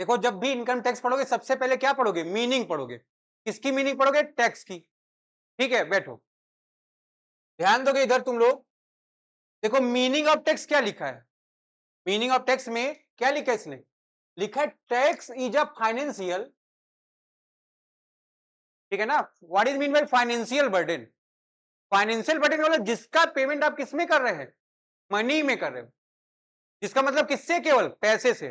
देखो जब भी इनकम टैक्स पढ़ोगे सबसे पहले क्या पढ़ोगे? मीनिंग पढ़ोगे। किसकी मीनिंग पढ़ोगे? टैक्स की। ठीक है, बैठो। ध्यान दोगे इधर तुम लोग। देखो मीनिंग ऑफ टैक्स क्या लिखा है? मीनिंग ऑफ टैक्स में क्या लिखा है इसने? लिखा है टैक्स इज अ फाइनेंशियल, ठीक है ना? What is mean by financial burden? Financial burden मतलब जिसका पेमेंट आप किसमें कर रहे हैं? मनी में कर रहे हो। जिसका मतलब किससे? केवल पैसे से।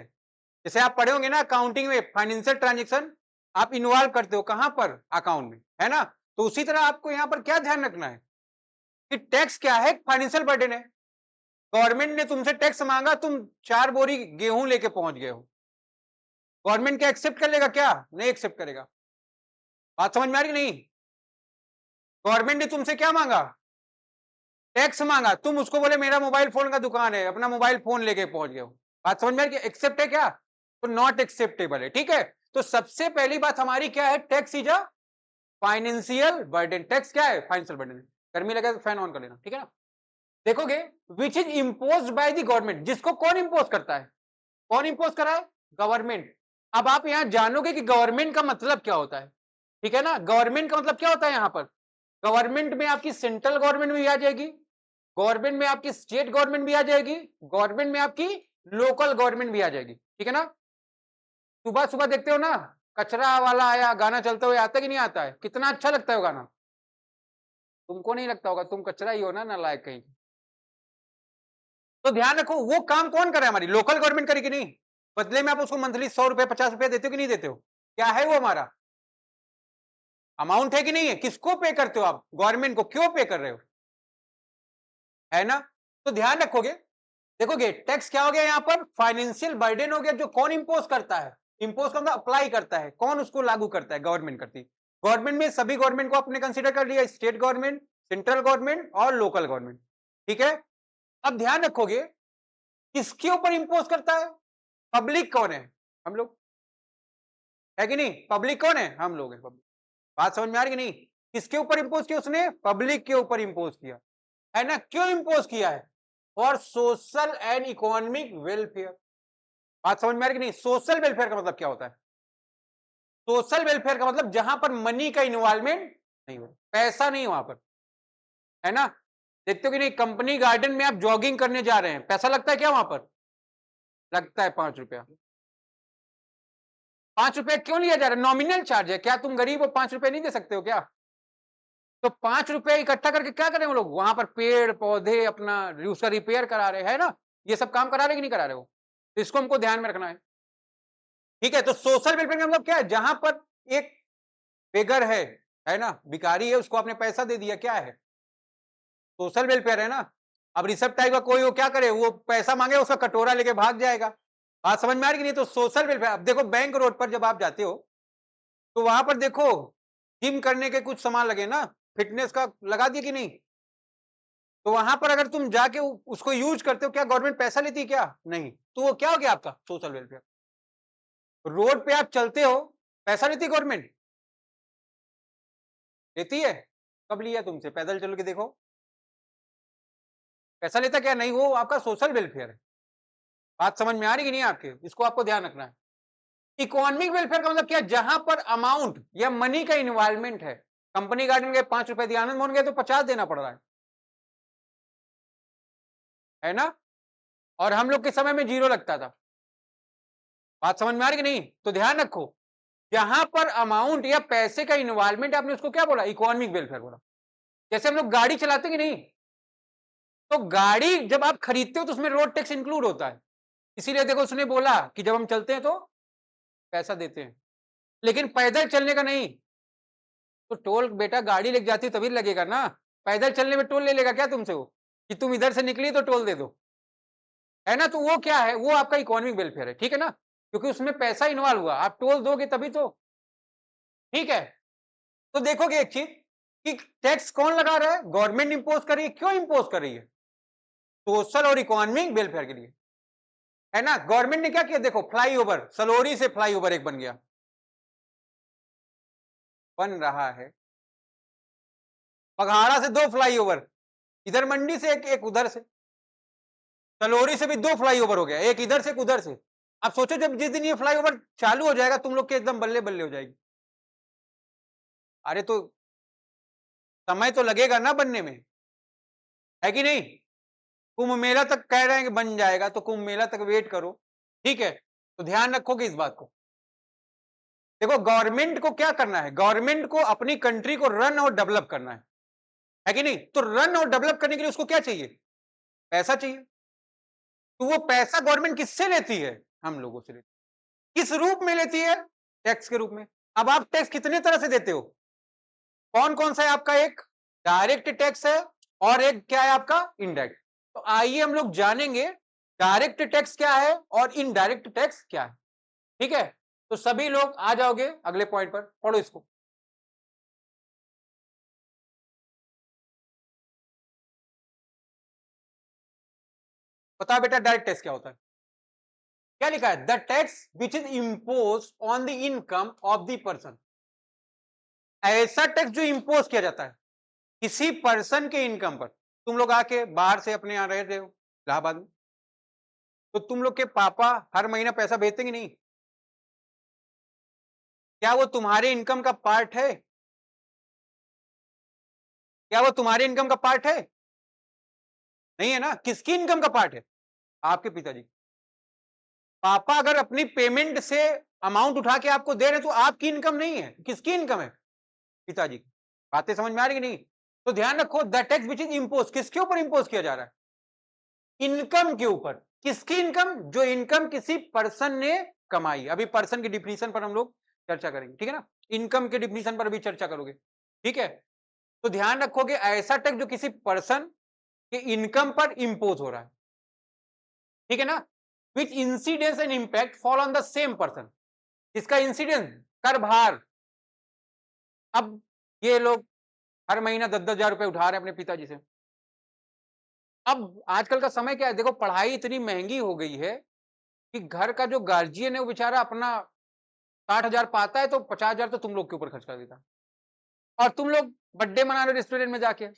जैसे आप पढ़े होंगे ना अकाउंटिंग में, फाइनेंशियल ट्रांजेक्शन आप इन्वॉल्व करते हो कहां पर? अकाउंट में, है ना? तो उसी तरह आपको यहां पर क्या ध्यान रखना है कि टैक्स क्या है? फाइनेंशियल बर्डन है। गवर्नमेंट ने तुमसे टैक्स मांगा, तुम 4 बोरी गेहूं लेके पहुंच गए हो। गवर्नमेंट क्या एक्सेप्ट कर लेगा? क्या नहीं एक्सेप्ट करेगा? बात समझ में आ रही नहीं? गवर्नमेंट ने तुमसे क्या मांगा? टैक्स मांगा, तुम उसको बोले मेरा मोबाइल फोन का दुकान है, अपना मोबाइल फोन लेके पहुंच गए हो। बात समझ में आ रही? एक्सेप्ट है क्या? तो नॉट एक्सेप्टेबल है। ठीक है, तो सबसे पहली बात हमारी क्या है? Tax is a financial burden. Tax क्या है? Financial burden. गर्मी लगे तो फैन ऑन कर लेना, ठीक है ना? देखोगे which is impose by the government, जिसको कौन इम्पोज करता है? कौन इम्पोज करा है? गवर्नमेंट। अब आप यहां जानोगे कि गवर्नमेंट का मतलब क्या होता है, ठीक है ना? गवर्नमेंट का मतलब क्या होता है? यहां पर गवर्नमेंट में आपकी सेंट्रल गवर्नमेंट भी आ जाएगी, गवर्नमेंट में आपकी स्टेट गवर्नमेंट भी आ जाएगी, गवर्नमेंट में आपकी लोकल गवर्नमेंट भी आ जाएगी, ठीक है ना? सुबह सुबह देखते हो ना, कचरा वाला आया, गाना चलते हुए आता कि नहीं आता है? कितना अच्छा लगता है वो गाना। तुमको नहीं लगता होगा, तुम कचरा ही हो ना, नालायक कहीं। तो ध्यान रखो वो काम कौन कर रहा है? हमारी लोकल गवर्नमेंट करेगी नहीं? बदले में आप उसको मंथली 100 रुपए 50 रुपए देते हो कि नहीं देते हो? क्या है वो हमारा अमाउंट? है कि नहीं है? किसको पे करते हो आप? गवर्नमेंट को। क्यों पे कर रहे हो? है ना? तो ध्यान रखोगे। देखोगे टैक्स क्या हो गया यहां पर? फाइनेंशियल बर्डन हो गया। जो कौन इंपोज करता है? इंपोज का मतलब अप्लाई करता है। कौन उसको लागू करता है? गवर्नमेंट करती है। गवर्नमेंट में सभी गवर्नमेंट को आपने कंसीडर कर लिया, स्टेट गवर्नमेंट, सेंट्रल गवर्नमेंट और लोकल गवर्नमेंट, ठीक है? अब ध्यान रखोगे किसके ऊपर इंपोज करता है? पब्लिक कौन है? हम लोग, है कि नहीं? पब्लिक कौन है? हम लोग हैं। पब्लिक। बात समझ में आ रही कि नहीं? किसके ऊपर इंपोज किया उसने? पब्लिक के ऊपर इंपोज किया, है ना? क्यों इंपोज किया है? For social and economic welfare. बात समझ में आ रही कि नहीं? सोशल वेलफेयर का मतलब क्या होता है? सोशल वेलफेयर का मतलब जहां पर मनी का इन्वॉल्वमेंट नहीं हो, पैसा नहीं वहां पर, है ना? देखते हो कि नहीं, कंपनी गार्डन में आप जॉगिंग करने जा रहे हैं, पैसा लगता है क्या वहां पर? लगता है 5 रुपया। 5 रुपया क्यों लिया जा रहा है? नॉमिनल चार्ज है। क्या तुम गरीब हो, 5 रुपए नहीं दे सकते हो क्या? तो 5 रुपए इकट्ठा करके क्या करें वो लोग? वहां पर पेड़ पौधे अपना उसका रिपेयर करा रहे हैं ना? ये सब काम करा रहे कि नहीं करा रहे हो? तो इसको हमको ध्यान में रखना है, ठीक है? तो सोशल वेलफेयर का मतलब क्या है? जहां पर एक बेगर है ना, भिखारी है, उसको आपने पैसा दे दिया, क्या है? सोशल वेलफेयर है ना? अब ऋषभ टाइप का कोई वो क्या करे? वो पैसा मांगे, उसका कटोरा लेके भाग जाएगा। बात समझ में आ रही कि नहीं? तो सोशल वेलफेयर। अब देखो बैंक रोड पर जब आप जाते हो तो वहां पर देखो जिम करने के कुछ सामान लगे ना, फिटनेस का लगा दिए कि नहीं? तो वहां पर अगर तुम जाके उसको यूज करते हो, क्या गवर्नमेंट पैसा लेती है? क्या नहीं। तो वो क्या हो गया आपका? Social welfare. रोड पे आप चलते हो, पैसा लेती है गवर्नमेंट? लेती है? कब लिया तुमसे? पैदल चल के देखो, पैसा लेता क्या? नहीं, वो आपका सोशल वेलफेयर है। बात समझ में आ रही कि नहीं आपके? इसको आपको ध्यान रखना है। इकोनॉमिक वेलफेयर का मतलब क्या? जहां पर अमाउंट या मनी का इन्वॉल्वमेंट है। कंपनी गार्डन गए, 5 रुपए दिए, आनंद मोहन गए तो 50 देना पड़ रहा है ना? और हम लोग के समय में 0 लगता था। बात समझ में आ रही कि नहीं? तो ध्यान रखो, जहां पर अमाउंट या पैसे का इन्वॉल्वमेंट, आपने उसको क्या बोला? इकोनॉमिक वेलफेयर बोला। जैसे हम लोग गाड़ी चलाते कि नहीं, तो गाड़ी जब आप खरीदते हो तो उसमें रोड टैक्स इंक्लूड होता है। इसीलिए देखो उसने बोला कि जब हम चलते हैं तो पैसा देते हैं, लेकिन पैदल चलने का नहीं। तो टोल बेटा गाड़ी लेके जाती तभी लगेगा ना। पैदल चलने में टोल ले लेगा क्या तुमसे वो, कि तुम इधर से निकली तो टोल दे दो, है ना? तो वो क्या है? वो आपका इकोनॉमिक वेलफेयर है, ठीक है ना? क्योंकि उसमें पैसा इन्वॉल्व हुआ, आप टोल दोगे तभी तो, ठीक है? तो देखोगे एक चीज कि टैक्स कौन लगा रहा है? गवर्नमेंट इंपोज कर रही है। क्यों इंपोज कर रही है? सोशल और इकोनॉमिक वेलफेयर के लिए, है ना? गवर्नमेंट ने क्या किया? देखो फ्लाईओवर, सलोरी से फ्लाईओवर एक बन गया, बन रहा है। बघाड़ा से 2 फ्लाईओवर, इधर मंडी से एक, एक उधर से। सलोरी से भी 2 फ्लाईओवर हो गया, एक इधर से एक उधर से। अब सोचो जब जिस दिन ये फ्लाईओवर चालू हो जाएगा तुम लोग के एकदम बल्ले बल्ले हो जाएगी। अरे तो समय तो लगेगा ना बनने में, है कि नहीं? कुंभ मेला तक कह रहे हैं कि बन जाएगा, तो कुंभ मेला तक वेट करो, ठीक है? तो ध्यान रखोगे इस बात को। देखो गवर्नमेंट को क्या करना है? गवर्नमेंट को अपनी कंट्री को रन और डेवलप करना है कि नहीं? तो रन और डेवलप करने के लिए उसको क्या चाहिए? पैसा चाहिए। तो वो पैसा गवर्नमेंट किससे लेती है? हम लोगों से लेती है। किस रूप में लेती है? टैक्स के रूप में। अब आप टैक्स कितने तरह से देते हो? कौन कौन सा है आपका? एक डायरेक्ट टैक्स है और एक क्या है आपका? इनडायरेक्ट। तो आइए हम लोग जानेंगे डायरेक्ट टैक्स क्या है और इनडायरेक्ट टैक्स क्या है, ठीक है? तो सभी लोग आ जाओगे अगले पॉइंट पर, पढ़ो इसको। बता बेटा डायरेक्ट टैक्स क्या होता है? क्या लिखा है? The tax which is impose on the income of the person. ऐसा टैक्स जो इम्पोज किया जाता है किसी पर्सन के इनकम पर। तुम लोग आके बाहर से अपने यहां रह रहे हो इलाहाबाद में, तो तुम लोग के पापा हर महीना पैसा भेजते कि नहीं? क्या वो तुम्हारे इनकम का पार्ट है? क्या वो तुम्हारे इनकम का पार्ट है? नहीं है ना? किसकी इनकम का पार्ट है? आपके पिताजी। पापा अगर अपनी पेमेंट से अमाउंट उठा के आपको दे रहे हैं तो आपकी इनकम नहीं है, किसकी इनकम है? पिताजी की। बातें समझ में आ रही कि नहीं? तो ध्यान रखो the tax which is impose, किसके ऊपर इम्पोज किया जा रहा है? इनकम के ऊपर। किसकी इनकम? जो इनकम किसी पर्सन ने कमाई। अभी पर्सन की डिफिनीशन पर हम लोग चर्चा करेंगे, ठीक है ना? इनकम के डिफिनीशन पर अभी चर्चा करोगे, ठीक है? तो ध्यान रखोगे ऐसा टैक्स जो किसी पर्सन के इनकम पर इंपोज हो रहा है, ठीक है ना? Which incidence and impact fall on the same person. इसका इंसिडेंस कर भार। अब ये लोग हर महीना 10,000 रुपए उठा रहे हैं अपने पिताजी से। अब आजकल का समय क्या है? देखो पढ़ाई इतनी महंगी हो गई है कि घर का जो गार्जियन है वो बेचारा अपना 60,000 पाता है तो 50,000 तो तुम लोग के ऊपर खर्च कर देता है। और तुम लोग बर्थडे मना रहे हो रेस्टोरेंट में जाके।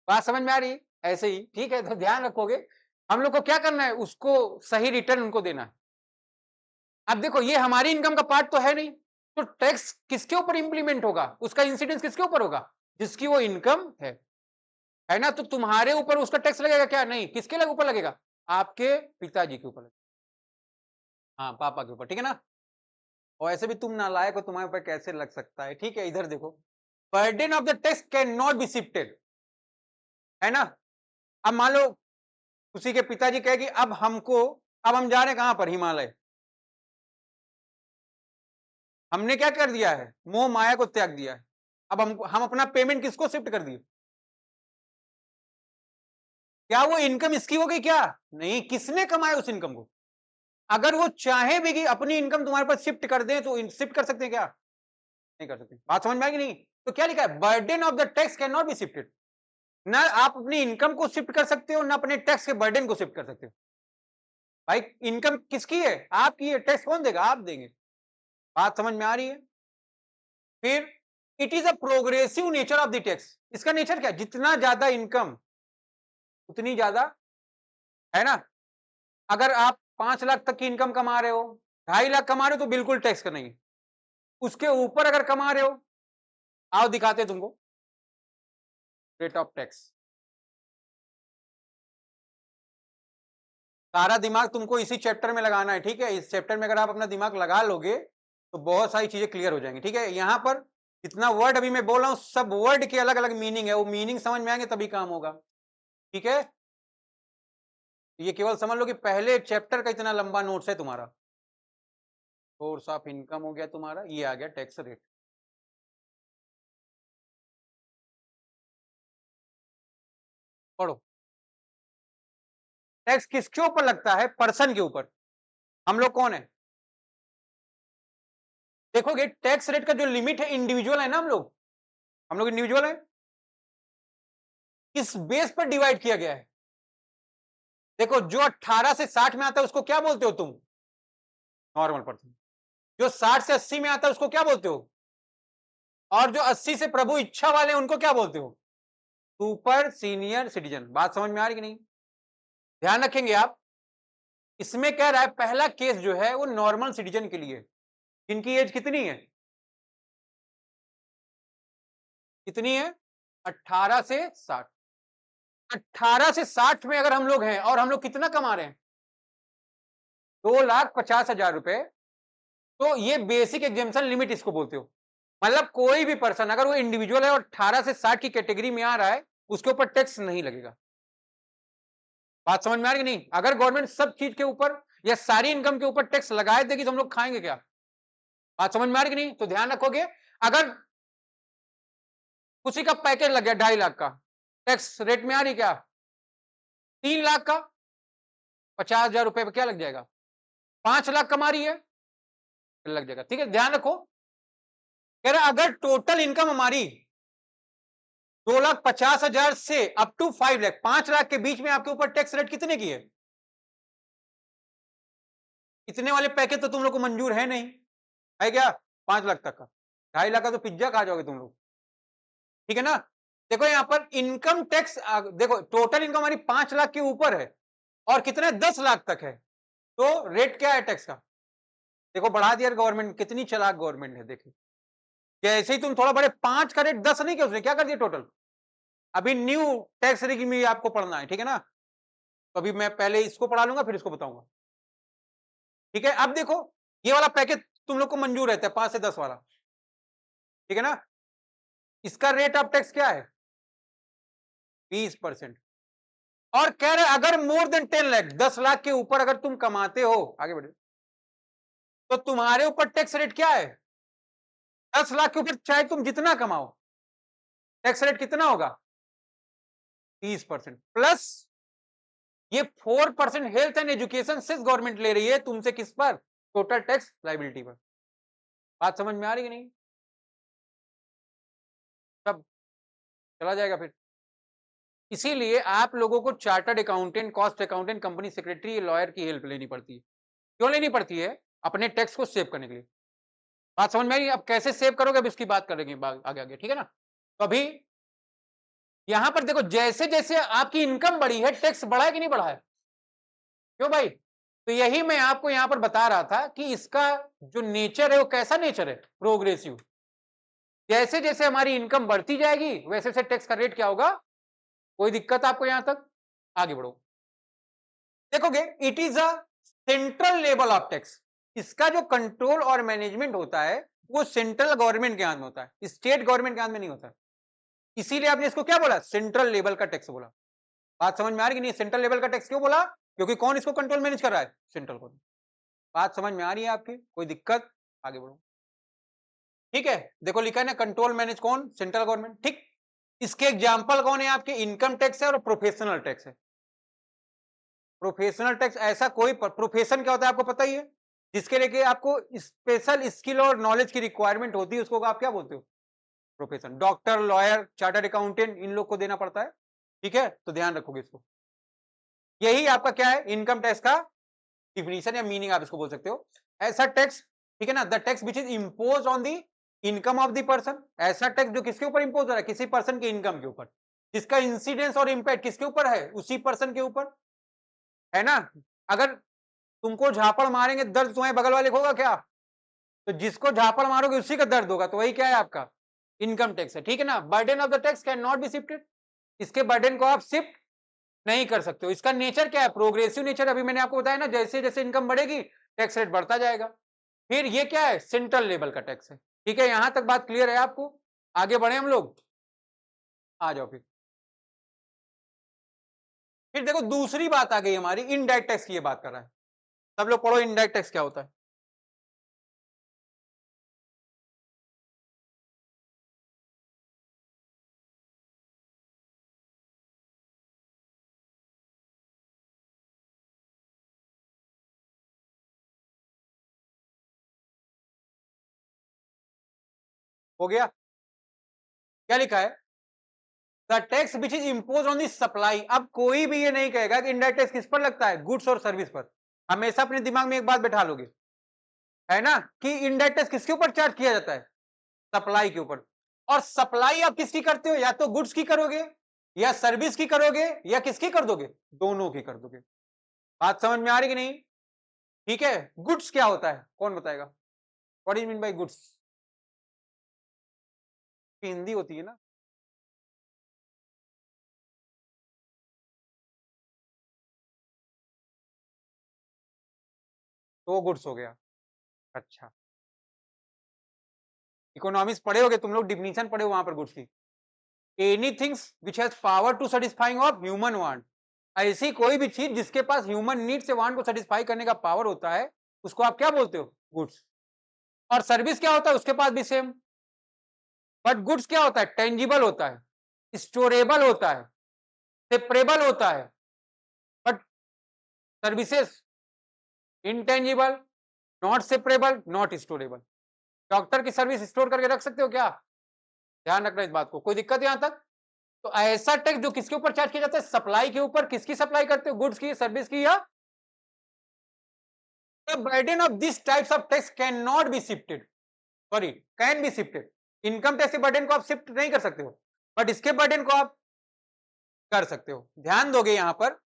बात समझ में आ रही है? ऐसे ही ठीक है, तो ध्यान रखोगे हम लोग को क्या करना है? उसको सही रिटर्न उनको देना है। अब देखो ये हमारी इनकम का पार्ट तो है नहीं, तो टैक्स किसके ऊपर इंप्लीमेंट होगा? उसका इंसिडेंस किसके ऊपर होगा? जिसकी वो इनकम है ना? तो तुम्हारे ऊपर उसका टैक्स लगेगा क्या? नहीं। किसके ऊपर लगेगा? आपके पिताजी के ऊपर लगेगा। हाँ, पापा के ऊपर, ठीक है ना? और ऐसे भी तुम नालायक हो, तुम्हारे ऊपर कैसे लग सकता है? ठीक है, इधर देखो। Burden of the tax can not be shifted, है ना? अब मान लो उसी के पिताजी कहे कि अब हम जा रहे हैं कहां पर? हिमालय। हमने क्या कर दिया है? मोह माया को त्याग दिया है। अब हम अपना पेमेंट किसको शिफ्ट कर दिए? क्या वो इनकम इसकी हो गई क्या? नहीं। किसने कमाया उस इनकम को? अगर वो चाहे भी कि अपनी इनकम तुम्हारे पास शिफ्ट कर दें तो शिफ्ट कर सकते हैं क्या? नहीं कर सकते। बात समझ में आएगी नहीं? तो क्या लिखा है? Burden of the tax can not be shifted. ना आप अपनी इनकम को शिफ्ट कर सकते हो ना अपने टैक्स के बर्डन को शिफ्ट कर सकते हो। भाई इनकम किसकी है? आपकी है। टैक्स कौन देगा? आप देंगे। बात समझ में आ रही है? फिर it is a progressive nature of the tax. इसका नेचर क्या है? जितना ज्यादा इनकम उतनी ज्यादा, है ना? अगर आप 5 लाख तक की इनकम कमा रहे हो, 2.5 लाख कमा रहे हो तो बिल्कुल टैक्स का नहीं। उसके ऊपर अगर कमा रहे हो, आओ दिखाते तुमको रेट ऑफ टैक्स। सारा दिमाग तुमको इसी चैप्टर में लगाना है, ठीक है? इस चैप्टर में अगर आप अपना दिमाग लगा लोगे तो बहुत सारी चीजें क्लियर हो जाएंगी, ठीक है? यहां पर जितना वर्ड अभी मैं बोल रहा हूं सब वर्ड के अलग अलग मीनिंग है, वो मीनिंग समझ में आएंगे तभी काम होगा, ठीक है? ये केवल समझ लो कि पहले चैप्टर का इतना लंबा नोट्स है तुम्हारा। सोर्स ऑफ इनकम हो गया तुम्हारा, ये आ गया टैक्स रेट। पढ़ो। टैक्स किसके ऊपर लगता है? पर्सन के ऊपर। हम लोग कौन है? देखोगे टैक्स रेट का जो लिमिट है, इंडिविजुअल है ना, हम लोग इंडिविजुअल है। किस बेस पर डिवाइड किया गया है? देखो जो 18 से 60 में आता है उसको क्या बोलते हो तुम? Normal person. जो 60 से 80 में आता है उसको क्या बोलते हो? और जो 80 से प्रभु इच्छा वाले हैं उनको क्या बोलते हो? Super senior citizen. बात समझ में आ रही कि नहीं? ध्यान रखेंगे आप, इसमें कह रहा है पहला केस जो है वो नॉर्मल सिटीजन के लिए, इनकी एज कितनी है, कितनी है, 18 से 60। 18 से 60 में अगर हम लोग हैं और हम लोग कितना कमा रहे हैं, 2,50,000 रुपए, तो ये बेसिक एग्जेम्पशन लिमिट इसको बोलते हो। मतलब कोई भी पर्सन अगर वो इंडिविजुअल है और 18 से 60 की कैटेगरी में आ रहा है, उसके ऊपर टैक्स नहीं लगेगा। बात समझ में आ रही कि नहीं? अगर गवर्नमेंट सब चीज के ऊपर या सारी इनकम के ऊपर टैक्स लगाए देगी तो हम लोग खाएंगे क्या? बात समझ में आ रही कि नहीं? तो ध्यान रखोगे, अगर किसी का पैकेज लग गया 2.5 लाख का, टैक्स रेट में आ रही क्या? 3 लाख का 50,000 रुपए पे क्या लग जाएगा? 5 लाख कमा रही है, फिर लग जाएगा। ठीक है, ध्यान रखो, कह रहा अगर टोटल इनकम हमारी 2,50,000 से अप टू 5 लाख, 5 लाख के बीच में आपके ऊपर टैक्स रेट कितने की है? इतने वाले पैकेज तो तुम लोग को मंजूर है नहीं, है क्या? 5 लाख तक का, 2.5 लाख का तो पिज्जा खा जाओगे तुम लोग। ठीक है ना? देखो यहां पर इनकम टैक्स, देखो टोटल इनकम हमारी 5 लाख के ऊपर है और कितने 10 लाख तक है, तो रेट क्या है टैक्स का? देखो बढ़ा दिया गवर्नमेंट, कितनी चालाक गवर्नमेंट है। देखिए जैसे ही तुम थोड़ा बड़े, 5 का रेट 10 नहीं किया उसने, क्या कर दिया टोटल। अभी न्यू टैक्स रेट में आपको पढ़ना है, ठीक है ना? तो अभी मैं पहले इसको पढ़ा लूंगा फिर इसको बताऊंगा। ठीक है, अब देखो ये वाला पैकेज तुम लोग को मंजूर रहता है 5 से 10 वाला, ठीक है ना? इसका रेट ऑफ टैक्स क्या है? 20%। और कह रहे अगर मोर देन 10 लाख, 10 लाख के ऊपर अगर तुम कमाते हो, आगे बढ़े, तो तुम्हारे ऊपर टैक्स रेट क्या है? 10 लाख के ऊपर चाहे तुम जितना कमाओ, टैक्स रेट कितना होगा? 30%। प्लस ये 4% हेल्थ एंड एजुकेशन से गवर्नमेंट ले रही है तुमसे, किस पर? टोटल टैक्स लाइबिलिटी पर। बात समझ में आ रही कि नहीं? सब चला जाएगा फिर। इसीलिए आप लोगों को chartered accountant, cost accountant, company secretary, lawyer की हेल्प लेनी पड़ती है। क्यों लेनी पड़ती है? अपने टैक्स को सेव करने के लिए। बात समझ में आई? अब कैसे सेव करोगे, अब इसकी बात करेंगे आगे आगे, ठीक है ना? तो अभी यहां पर देखो, जैसे जैसे आपकी इनकम बढ़ी है, टैक्स बढ़ा है कि नहीं बढ़ा है? क्यों भाई? तो यही मैं आपको यहां पर बता रहा था कि इसका जो नेचर है वो कैसा नेचर है, प्रोग्रेसिव। जैसे जैसे हमारी इनकम बढ़ती जाएगी वैसे वैसे टैक्स का रेट क्या होगा। कोई दिक्कत आपको यहां तक? आगे बढ़ो, देखोगे it is a central level of tax. इसका जो कंट्रोल और मैनेजमेंट होता है वो सेंट्रल गवर्नमेंट के हाथ में होता है, स्टेट गवर्नमेंट के हाथ में नहीं होता है। इसीलिए आपने इसको क्या बोला? सेंट्रल लेवल का टैक्स बोला। बात समझ में आ रही कि नहीं? सेंट्रल लेवल का टैक्स क्यों बोला? क्योंकि कौन इसको कंट्रोल मैनेज कर रहा है? Central government. बात समझ में आ रही है आपकी? कोई दिक्कत? आगे बढ़ो, ठीक है। देखो लिखा है ना, कंट्रोल मैनेज कौन? Central government. ठीक, इसके एग्जाम्पल कौन है आपके? इनकम टैक्स है और प्रोफेशनल टैक्स है। प्रोफेशनल टैक्स, ऐसा कोई प्रोफेशन क्या होता है आपको पता ही है, जिसके लिए आपको स्पेशल स्किल और नॉलेज की रिक्वायरमेंट होती है, उसको आप क्या बोलते हो? Profession. Doctor, lawyer, chartered accountant, इन लोग को देना पड़ता है। ठीक है, तो ध्यान रखोगे इसको। यही आपका क्या है? इनकम टैक्स का डिफिनीशन या मीनिंग आप इसको बोल सकते हो। ऐसा टैक्स, ठीक है ना, the tax which is impose on the income of the person. ऐसा टैक्स जो किसके ऊपर इंपोज हो रहा है? किसी पर्सन के इनकम के ऊपर, जिसका इंसिडेंस और इंपैक्ट किसके ऊपर है? उसी पर्सन के ऊपर, है ना? अगर तुमको झापड़ मारेंगे, दर्द तुम्हारे बगल वाले को होगा क्या? तो जिसको झापड़ मारोगे उसी का दर्द होगा, तो वही क्या है आपका? इनकम टैक्स है। ठीक है ना? Burden of the tax can not be shifted. इसके बर्डन को आप शिफ्ट नहीं कर सकते हो। इसका नेचर क्या है? Progressive nature. अभी मैंने आपको बताया ना, जैसे जैसे इनकम बढ़ेगी टैक्स रेट बढ़ता जाएगा। फिर ये क्या है? सेंट्रल लेवल का टैक्स है। ठीक है, यहां तक बात क्लियर है आपको? आगे बढ़े हम लोग, आ जाओ फिर देखो दूसरी बात आ गई हमारी, इनडायरेक्ट टैक्स की ये बात कर रहा है। सब लोग पढ़ो इनडायरेक्ट टैक्स क्या होता है। हो गया? क्या लिखा है? The tax which is impose on the supply. अब कोई भी ये नहीं कहेगा कि इनडायरेक्ट टैक्स किस पर लगता है? गुड्स और सर्विस पर। हमेशा अपने दिमाग में एक बात बैठा लोगे, है ना, कि इनडायरेक्ट टैक्स किसके ऊपर चार्ज किया जाता है? सप्लाई के ऊपर। और सप्लाई आप किसकी करते हो? या तो गुड्स की करोगे या सर्विस की करोगे या किसकी कर दोगे, दोनों की कर दोगे। बात समझ में आ रही कि नहीं? ठीक है। गुड्स क्या होता है, कौन बताएगा? What is mean by goods? Hindi होती है ना। तो वो गुड्स हो गया। अच्छा, इकोनॉमिक्स पढ़े होगे तुम लोग, डिफिनीशन पढ़े हो वहां पर गुड्स की। Anythings which has power to satisfying of human want, ऐसी कोई भी चीज जिसके पास ह्यूमन नीड से वांट को सेटिस्फाई करने का पावर होता है, उसको आप क्या बोलते हो? गुड्स। और सर्विस क्या होता है? उसके पास भी सेम। बट गुड्स क्या होता है? टेंजिबल होता है, स्टोरेबल होता है, सेपरेबल होता है। But services intangible, not separable, not storable. Doctor की सर्विस स्टोर करके रख सकते हो क्या? ध्यान रखना इस बात को। कोई दिक्कत यहां तक? तो ऐसा टैक्स जो किसके ऊपर चार्ज किया जाता है? सप्लाई के ऊपर। किसकी सप्लाई करते हो? गुड्स की, सर्विस की, या the burden of these types of tax cannot be shifted, sorry, can be shifted। Income tax के बर्डन को आप शिफ्ट नहीं कर सकते हो, बट इसके बर्डन को आप कर सकते हो। ध्यान दोगे यहां पर,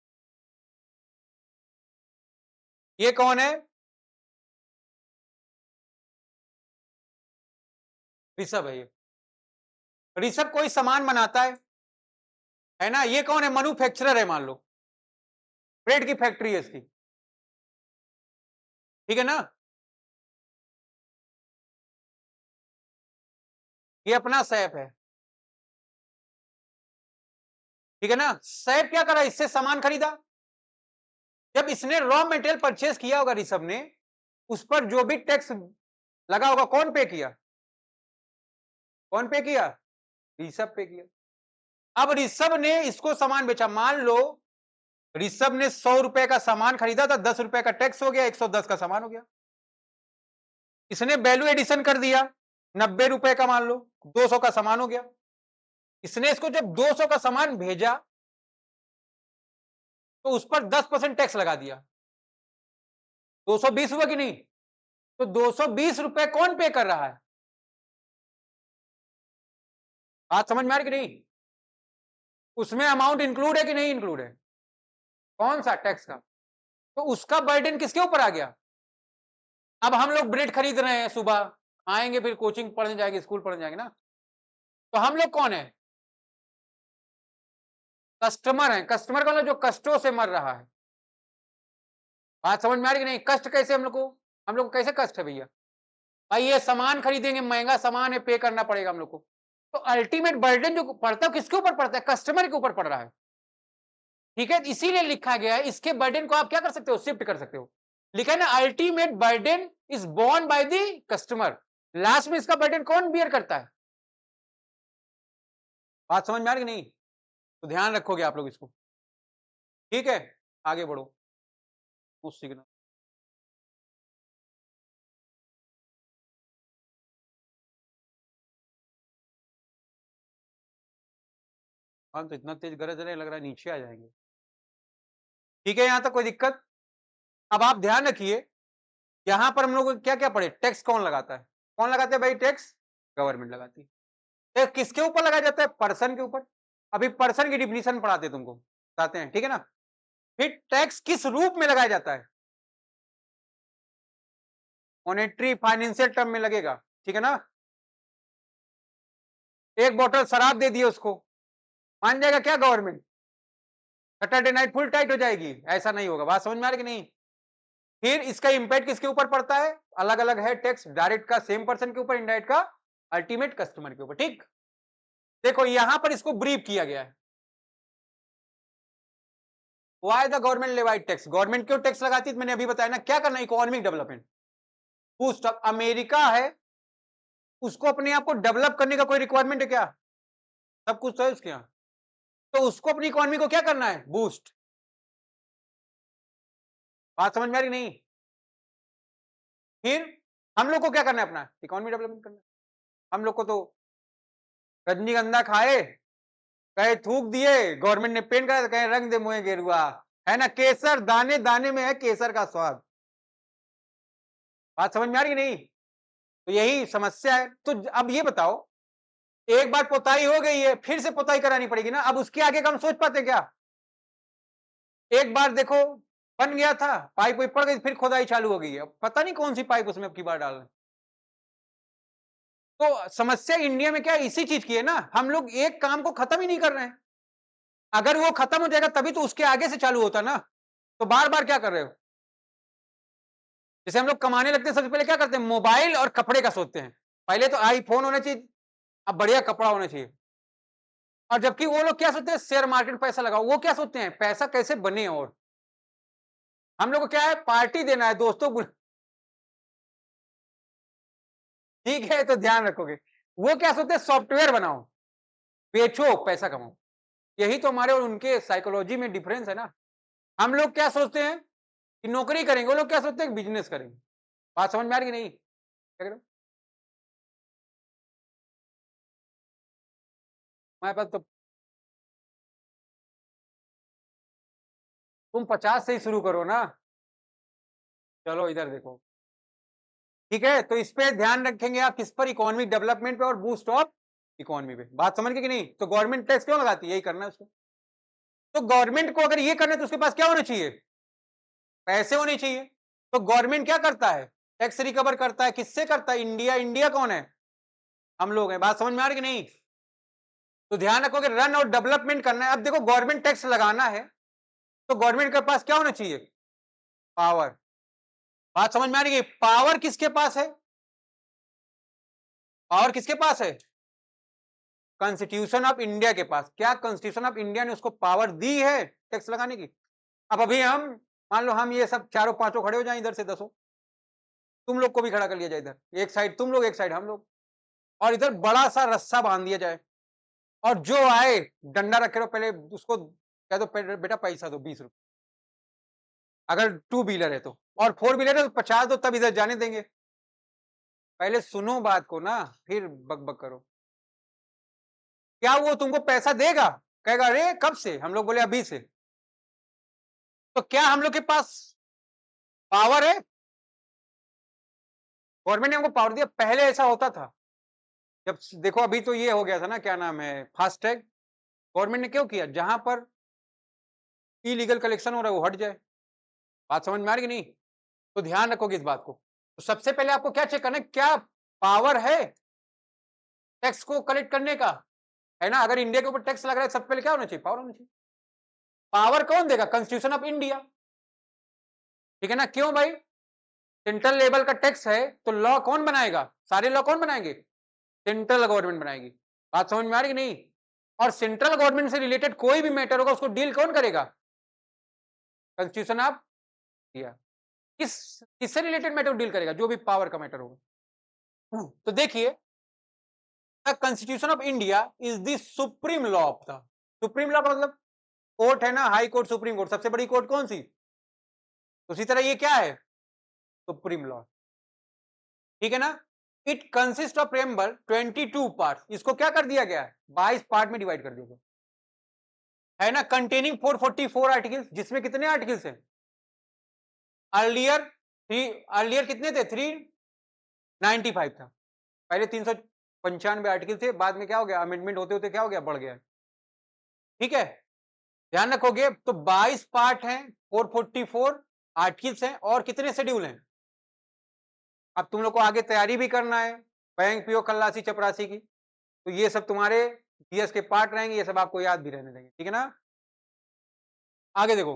ये कौन है? ऋषभ है ये। ऋषभ कोई सामान बनाता है ना? ये कौन है? मैन्युफैक्चरर है, मान लो ब्रेड की फैक्ट्री है इसकी, ठीक है ना? ये अपना सैफ है, ठीक है ना? सैफ क्या करा? इससे सामान खरीदा। जब इसने रॉ मटेरियल परचेज किया होगा ऋषभ ने, उस पर जो भी टैक्स लगा होगा, कौन पे किया? कौन पे किया? ऋषभ पे किया। अब ऋषभ ने इसको सामान बेचा, मान लो ऋषभ ने 100 रुपए का सामान खरीदा था, 10 रुपए का टैक्स हो गया, 110 का सामान हो गया। इसने वैल्यू एडिशन कर दिया, 90 रुपए का, मान लो 200 का सामान हो गया। इसने इसको जब 200 का सामान भेजा तो उस पर 10% टैक्स लगा दिया, 220 हुआ कि नहीं? तो 220 रुपए कौन पे कर रहा है? बात समझ में आ रही कि नहीं? उसमें अमाउंट इंक्लूड है कि नहीं इंक्लूड है? कौन सा? टैक्स का। तो उसका बर्डन किसके ऊपर आ गया? अब हम लोग ब्रेड खरीद रहे हैं, सुबह आएंगे, फिर कोचिंग पढ़ने जाएंगे, स्कूल पढ़ने जाएंगे ना, तो हम लोग कौन है? कस्टमर है। कस्टमर का मतलब जो कष्टों से मर रहा है। बात समझ में आ रही कि नहीं? कष्ट कैसे हम लोग को कैसे कष्ट है भैया? भाई ये सामान खरीदेंगे, महंगा सामान है, पे करना पड़ेगा हम लोग को। तो अल्टीमेट बर्डन जो पड़ता है किसके ऊपर पड़ता है? कस्टमर के ऊपर पड़ रहा है, ठीक है? इसीलिए लिखा गया है, इसके बर्डन को आप क्या कर सकते हो? शिफ्ट कर सकते हो। लिखा है ना, ultimate burden is borne by the customer. Last में इसका बर्डन कौन बियर करता है? बात समझ में आ रही कि नहीं? तो ध्यान रखोगे आप लोग इसको, ठीक है? आगे बढ़ो, कुछ सीखना। हाँ, तो इतना तेज गरज रहे, लग रहा है नीचे आ जाएंगे। ठीक है, यहां तक कोई दिक्कत? अब आप ध्यान रखिए, यहां पर हम लोग क्या क्या पढ़े? टैक्स कौन लगाता है? कौन लगाता है भाई टैक्स? गवर्नमेंट लगाती है। टैक्स किसके ऊपर लगाया जाता है? पर्सन के ऊपर। अभी पर्सन की डिफिनीशन पढ़ाते तुमको, बताते हैं, ठीक है ना? फिर टैक्स किस रूप में लगाया जाता है? मॉनेटरी फाइनेंशियल टर्म में लगेगा, ठीक है ना? एक बोतल शराब दे दिए उसको, मान जाएगा क्या government? Saturday night full tight हो जाएगी? ऐसा नहीं होगा। बात समझ में आ रही कि नहीं? फिर इसका इंपैक्ट किसके ऊपर पड़ता है? अलग अलग है टैक्स, डायरेक्ट का सेम पर्सन के ऊपर, इनडायरेक्ट का अल्टीमेट कस्टमर के ऊपर, ठीक? देखो यहां पर इसको ब्रीफ किया गया है। Why the government levied tax? Government क्यों टैक्स लगाती है? मैंने अभी बताया ना, क्या करना? Economic development, boost. अब अमेरिका है, उसको अपने आप को डेवलप करने का कोई रिक्वायरमेंट है क्या? सब कुछ तो है उसके यहाँ। तो उसको अपनी इकोनॉमी को क्या करना है? बूस्ट। बात समझ में आ रही नहीं? फिर हम लोग को क्या करना है? अपना इकोनॉमी डेवलपमेंट करना है। हम लोग को तो रजनीगंधा खाए, कहे थूक दिए, गवर्नमेंट ने पेंट करा, कहे रंग दे मुहे गेरुआ, है ना? केसर दाने दाने में है केसर का स्वाद। बात समझ में आ रही नहीं? तो यही समस्या है। तो अब ये बताओ, एक बार पुताई हो गई है, फिर से पुताई करानी पड़ेगी ना। अब उसके आगे का हम सोच पाते क्या? एक बार देखो बन गया था, पाइप वाइप पड़ गई, फिर खुदाई चालू हो गई है, पता नहीं कौन सी पाइप उसमें अब की बार डाल रहे हैं। तो समस्या इंडिया में क्या इसी चीज की है ना, हम लोग एक काम को खत्म ही नहीं कर रहे हैं। अगर वो खत्म हो जाएगा तभी तो उसके आगे से चालू होता ना। तो बार बार क्या कर रहे हो? जैसे हम लोग कमाने लगते हैं, सबसे पहले क्या करते हैं? मोबाइल और कपड़े का सोचते हैं। पहले तो आईफोन होना चाहिए, अब बढ़िया कपड़ा होना चाहिए। और जबकि वो लोग क्या सोचते हैं? शेयर मार्केट पैसा लगाओ। वो क्या सोचते हैं? पैसा कैसे बने। और हम लोग को क्या है? पार्टी देना है, दोस्तों को। ठीक है, तो ध्यान रखोगे। वो क्या सोचते हैं? सॉफ्टवेयर बनाओ, बेचो, पैसा कमाओ। यही तो हमारे और उनके साइकोलॉजी में डिफरेंस है ना। हम लोग क्या सोचते हैं कि नौकरी करेंगे, वो लोग क्या सोचते हैं? बिजनेस करेंगे। बात समझ में आ रही कि नहीं? क्या कह रहे हो? हमारे पास तो तुम 50 से ही शुरू करो ना। चलो इधर देखो, ठीक है, तो इस पे ध्यान रखेंगे आप, किस पर? इकोनॉमिक डेवलपमेंट पे और बूस्ट ऑफ इकोनॉमी पे। बात समझ गए कि नहीं? तो गवर्नमेंट टैक्स क्यों लगाती है? यही करना है उसको। तो गवर्नमेंट को अगर ये करना है तो उसके पास क्या होना चाहिए? पैसे होने चाहिए। तो गवर्नमेंट क्या करता है? टैक्स रिकवर करता है। किससे करता है? इंडिया। इंडिया कौन है? हम लोग हैं। बात समझ में आ रही कि नहीं? तो ध्यान रखो कि रन और डेवलपमेंट करना है। अब देखो, गवर्नमेंट टैक्स लगाना है तो गवर्नमेंट के पास क्या होना चाहिए? पावर। बात समझ में आ रही है? पावर किसके पास है? पावर किसके पास है? कॉन्स्टिट्यूशन ऑफ इंडिया के पास। क्या कॉन्स्टिट्यूशन ऑफ इंडिया ने उसको पावर दी है टैक्स लगाने की? अब अभी हम, मान लो हम ये सब चारों पांचों खड़े हो जाए इधर से 10, तुम लोग को भी खड़ा कर लिया जाए इधर, एक साइड तुम लोग, एक साइड हम लोग, और इधर बड़ा सा रस्सा बांध दिया जाए, और जो आए डंडा रखे रहो, पहले उसको कह दो बेटा पैसा दो 20 रुपए, अगर टू व्हीलर है तो, और फोर व्हीलर है तो 50 दो, तब इधर जाने देंगे। पहले सुनो बात को ना, फिर बक बक करो। क्या वो तुमको पैसा देगा? कहेगा अरे कब से? हम लोग बोले अभी से। तो क्या हम लोग के पास पावर है? गवर्नमेंट ने हमको पावर दिया। पहले ऐसा होता था, जब देखो अभी तो ये हो गया था ना, क्या नाम है, फास्टैग। गवर्नमेंट ने क्यों किया? जहां पर इलीगल कलेक्शन हो रहा है वो हट जाए। बात समझ में आ रही कि नहीं? तो ध्यान रखोगे इस बात को। तो सबसे पहले आपको क्या चेक करना है? क्या पावर है टैक्स को कलेक्ट करने का? है ना? अगर इंडिया के ऊपर टैक्स लग रहा है, सबसे पहले क्या होना चाहिए? पावर होना चाहिए। पावर कौन देगा? Constitution of India. ठीक है ना? क्यों भाई? सेंट्रल लेवल का टैक्स है तो लॉ कौन बनाएगा? सारे लॉ कौन बनाएंगे? सेंट्रल गवर्नमेंट बनाएगी। बात समझ में आ रही कि नहीं? और सेंट्रल गवर्नमेंट से रिलेटेड कोई भी मैटर होगा उसको डील कौन करेगा? Constitution of India. किस किससे रिलेटेड मैटर डील करेगा? जो भी पावर का मैटर होगा। तो देखिए, the constitution of India is the supreme law of the, supreme law का मतलब कोर्ट है ना, हाई कोर्ट, सुप्रीम कोर्ट, सबसे बड़ी कोर्ट कौन सी? उसी तरह ये क्या है? Supreme law. ठीक है ना? It consist of member 22 part. इसको क्या कर दिया गया है? 22 पार्ट में डिवाइड कर दिया गया है ना। कंटेनिंग 444 आर्टिकल्स, जिसमें कितने आर्टिकल्स हैं? अर्लियर थ्री, अर्लियर कितने थे? 395 था। पहले 395 आर्टिकल थे, बाद में क्या हो गया? अमेंडमेंट होते होते क्या हो गया? बढ़ गया। ठीक है, ध्यान रखोगे। तो 22 पार्ट हैं, 444 आर्टिकल्स हैं, और कितने शेड्यूल हैं? अब तुम लोग को आगे तैयारी भी करना है, बैंक पीओ खल्लासी चपरासी की, तो ये सब तुम्हारे जीएस के पार्ट रहेंगे, ये सब आपको याद भी रहने देंगे। ठीक है ना? आगे देखो,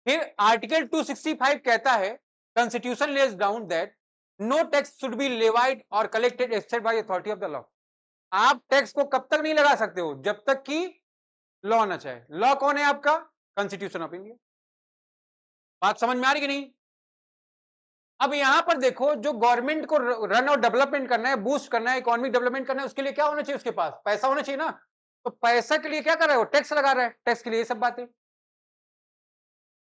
फिर आर्टिकल 265 कहता है, constitution lays down that no tax should be levied और collected except by authority of the law. आप टैक्स को कब तक नहीं लगा सकते हो? जब तक कि लॉ ना चाहे। लॉ कौन है आपका? Constitution of India. बात समझ में आ रही कि नहीं? अब यहां पर देखो, जो गवर्नमेंट को रन और डेवलपमेंट करना है, बूस्ट करना है, इकोनॉमिक डेवलपमेंट करना है, उसके लिए क्या होना चाहिए? उसके पास पैसा होना चाहिए ना। तो पैसा के लिए क्या कर रहा है? वो टैक्स लगा रहा है। टैक्स के लिए ये सब बातें।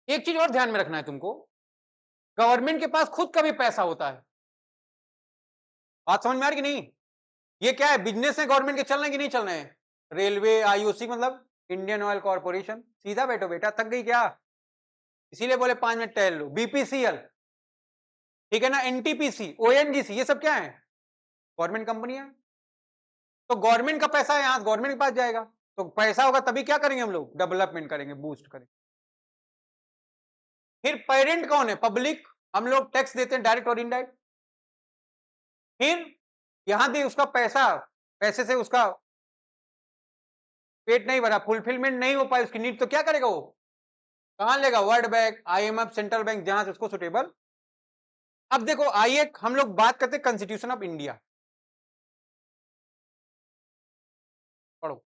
एक चीज और ध्यान में रखना है तुमको, गवर्नमेंट के पास खुद का भी पैसा होता है। बात समझ में आ रही कि नहीं? ये क्या है? बिजनेस है गवर्नमेंट के, चल रहे कि नहीं चल रहे हैं? रेलवे, आईओसी, मतलब इंडियन ऑयल कॉर्पोरेशन। सीधा बैठो बेटा, थक गई क्या? इसीलिए बोले 5 मिनट टहल लो। बीपीसीएल, ठीक है ना, एनटीपीसी, ओएनजीसी, ये सब क्या है? गवर्नमेंट कंपनी है। तो गवर्नमेंट का पैसा यहाँ गवर्नमेंट के पास जाएगा, तो पैसा होगा तभी क्या करेंगे हम लोग, डेवलपमेंट करेंगे, बूस्ट करेंगे। फिर पेरेंट कौन है, पब्लिक, हम लोग टैक्स देते हैं डायरेक्ट और इनडायरेक्ट। फिर यहां भी उसका पैसा, पैसे से उसका पेट नहीं भरा, फुलफिलमेंट नहीं हो पाई उसकी नीड, तो क्या करेगा वो, कहां लेगा, world bank, IMF, central bank, जहां से उसको सुटेबल। अब देखो आइए हम लोग बात करते हैं कॉन्स्टिट्यूशन ऑफ इंडिया, पढ़ो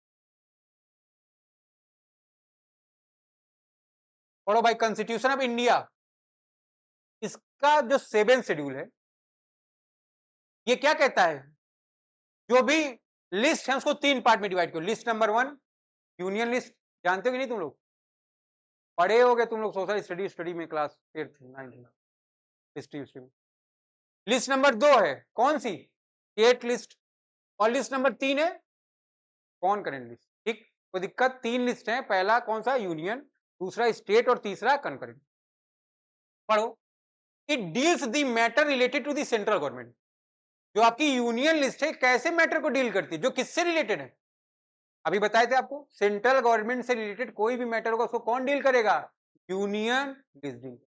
पढ़ो भाई, कॉन्स्टिट्यूशन ऑफ इंडिया, इसका जो 7 शेड्यूल है, ये क्या कहता है, जो भी लिस्ट है उसको 3 पार्ट में डिवाइड करो। लिस्ट नंबर 1 यूनियन लिस्ट, जानते हो कि नहीं तुम लोग, पढ़े होगे तुम लोग सोशल स्टडी में क्लास 8th 9th हिस्ट्री में। लिस्ट नंबर 2 है कौन सी, स्टेट लिस्ट, और लिस्ट नंबर 3 है कौन करेंट लिस्ट। ठीक, कोई दिक्कत, 3 लिस्ट है, पहला कौन सा, यूनियन, दूसरा स्टेट और तीसरा कनकरेंट। पढ़ो, it deals the matter related to the central government. जो आपकी यूनियन लिस्ट है कैसे मैटर को डील करती है, जो किससे रिलेटेड है, अभी बताए थे आपको, सेंट्रल गवर्नमेंट से रिलेटेड कोई भी मैटर होगा उसको कौन डील करेगा, union list deal.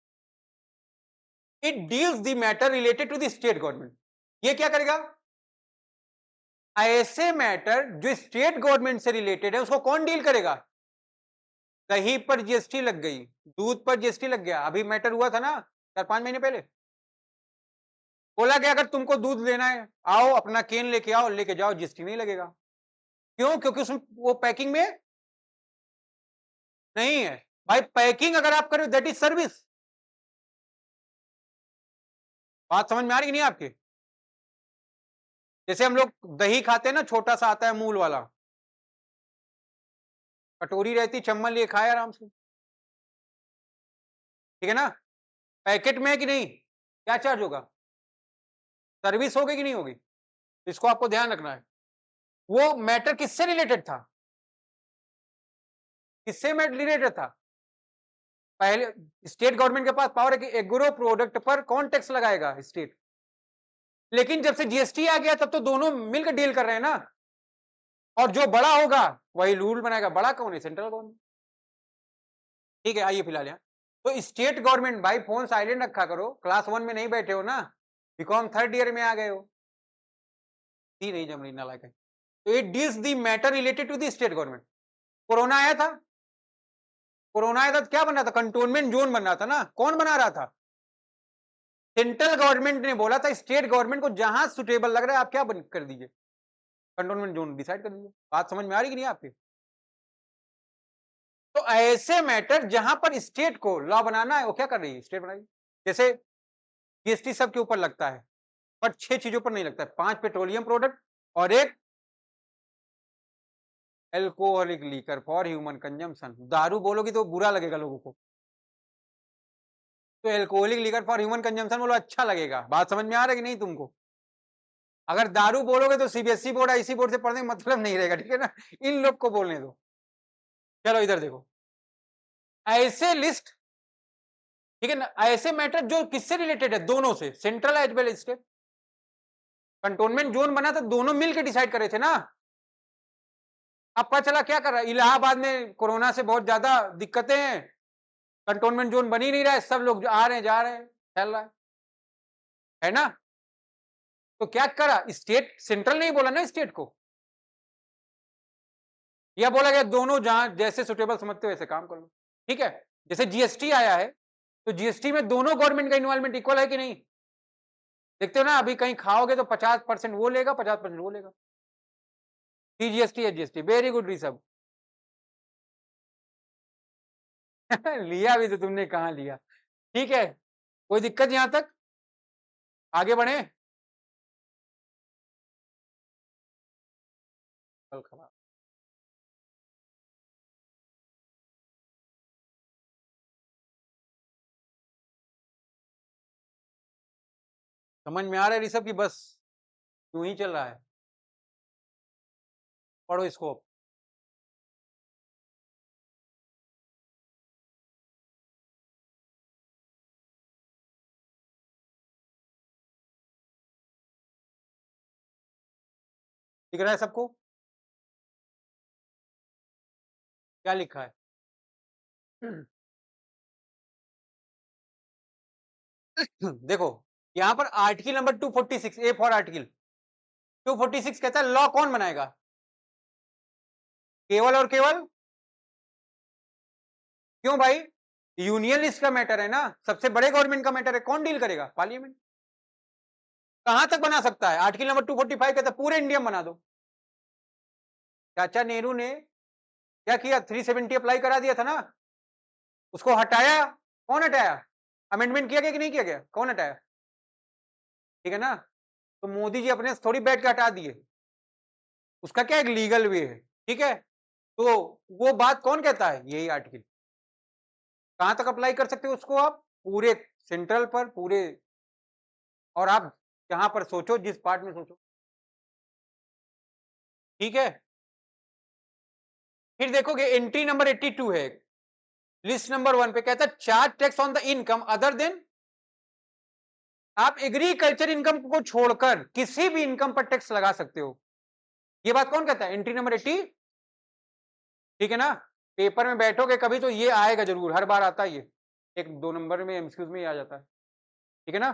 It deals the matter related to the state government, ये क्या करेगा, ऐसे मैटर जो स्टेट गवर्नमेंट से रिलेटेड है उसको कौन डील करेगा। दही पर जीएसटी लग गई, दूध पर जीएसटी लग गया, अभी मैटर हुआ था ना 4-5 महीने पहले, बोला कि अगर तुमको दूध लेना है आओ अपना केन लेके आओ, लेके जाओ, जीएसटी नहीं लगेगा। क्यों, क्योंकि उसमें वो पैकिंग में नहीं है। भाई पैकिंग अगर आप करो दैट इज सर्विस। बात समझ में आ रही नहीं आपके, जैसे हम लोग दही खाते हैं ना, छोटा सा आता है मूल वाला, कटोरी रहती, चम्मच लिए खाए आराम से, ठीक है ना, पैकेट में है कि नहीं, क्या चार्ज होगा, सर्विस होगी कि नहीं होगी, इसको आपको ध्यान रखना है। वो मैटर किससे रिलेटेड था, किससे मैटर रिलेटेड था, पहले स्टेट गवर्नमेंट के पास पावर है कि एग्रो प्रोडक्ट पर कौन टैक्स लगाएगा, स्टेट। लेकिन जब से जीएसटी आ गया तब तो दोनों मिलकर डील कर रहे हैं ना, और जो बड़ा होगा वही रूल बनाएगा, बड़ा कौन है, सेंट्रल गवर्नमेंट। ठीक है, आइए फिलहाल यहाँ, तो स्टेट गवर्नमेंट, भाई फोन साइलेंट रखा करो, क्लास 1 में नहीं बैठे हो ना, बीकॉम 3rd ईयर में आ गए हो, सी नहीं जम रही नालायक है। तो it deals the matter related to the state government. Corona आया था, कोरोना आया था तो क्या बन रहा था, कंटोनमेंट जोन बन रहा था ना, कौन बना रहा था, सेंट्रल गवर्नमेंट ने बोला था स्टेट गवर्नमेंट को जहां सुटेबल लग रहा है आप क्या बंद कर दीजिए, कंटोनमेंट जोन डिसाइड कर दीजिए। बात समझ में आ रही कि नहीं आपके, तो ऐसे मैटर जहां पर स्टेट को लॉ बनाना है वो क्या कर रही है, स्टेट बनाई। जैसे जीएसटी सबके ऊपर लगता है, बट 6 चीजों पर नहीं लगता है, 5 पेट्रोलियम प्रोडक्ट और एक alcoholic liquor for human consumption. दारू बोलोगी तो बुरा लगेगा लोगों को, तो alcoholic liquor for human consumption बोलो अच्छा लगेगा। बात समझ में आ रहा है कि नहीं तुमको, अगर दारू बोलोगे तो सीबीएसई बोर्ड आईसी बोर्ड से पढ़ने का मतलब नहीं रहेगा, ठीक है ना, इन लोग को बोलने दो। चलो इधर देखो, ऐसे लिस्ट, ठीक है ना, ऐसे मैटर जो किससे रिलेटेड है, दोनों से, central as well state. Containment zone बना तो दोनों मिलकर डिसाइड करे थे ना। अब पता चला क्या कर रहा है, इलाहाबाद में कोरोना से बहुत ज्यादा दिक्कतें हैं, कंटोनमेंट जोन बन ही नहीं रहा है, सब लोग आ रहे हैं जा रहे हैं, फैल रहा है ना। तो क्या करा स्टेट, सेंट्रल नहीं बोला ना स्टेट को, या बोला गया दोनों जहां जैसे सुटेबल समझते हो वैसे काम कर लो। ठीक है, जैसे जीएसटी आया है तो जीएसटी में दोनों गवर्नमेंट का इन्वॉल्वमेंट इक्वल है कि नहीं, देखते हो ना, अभी कहीं खाओगे तो 50% वो लेगा, 50% वो लेगा, जीएसटी है जीएसटी, वेरी गुड ऋषभ। लिया भी तो तुमने, कहाँ लिया, ठीक है, कोई दिक्कत यहां तक, आगे बढ़े, कल खराब, समझ में आ रहा है ऋषभ की, बस यूं ही चल रहा है, पढ़ो इसको। दिख रहा है सबको, क्या लिखा है? देखो यहां पर article number 246 A for article 246 कहता है लॉ कौन बनाएगा? केवल और केवल क्यों भाई? यूनियन लिस्ट का मैटर है ना, सबसे बड़े गवर्नमेंट का मैटर है, कौन डील करेगा? पार्लियामेंट। कहां तक बना सकता है? आर्टिकल नंबर 245 कहता है पूरे इंडिया में बना दो। चाचा नेहरू ने क्या किया? 370 अप्लाई करा दिया था ना, उसको हटाया। कौन हटाया? अमेंडमेंट किया गया कि नहीं किया गया? कौन हटाया? ठीक है ना, तो मोदी जी अपने से थोड़ी बैठ के हटा दिए, उसका क्या एक लीगल वे है। ठीक है, तो वो बात कौन कहता है? यही आर्टिकल। कहां तक अप्लाई कर सकते हो उसको आप? पूरे सेंट्रल पर, पूरे। और आप यहां पर सोचो, जिस पार्ट में सोचो। ठीक है, फिर देखोगे एंट्री नंबर 82 है, लिस्ट नंबर 1 पे कहता है charge tax on the income other than. आप एग्रीकल्चर इनकम को छोड़कर किसी भी इनकम पर टैक्स लगा सकते हो। ये बात कौन कहता है? Entry number 80। ठीक है ना, पेपर में बैठोगे कभी तो ये आएगा जरूर, हर बार आता है ये, 1-2 नंबर में एमसीक्यूज में ही आ जाता है। ठीक है ना,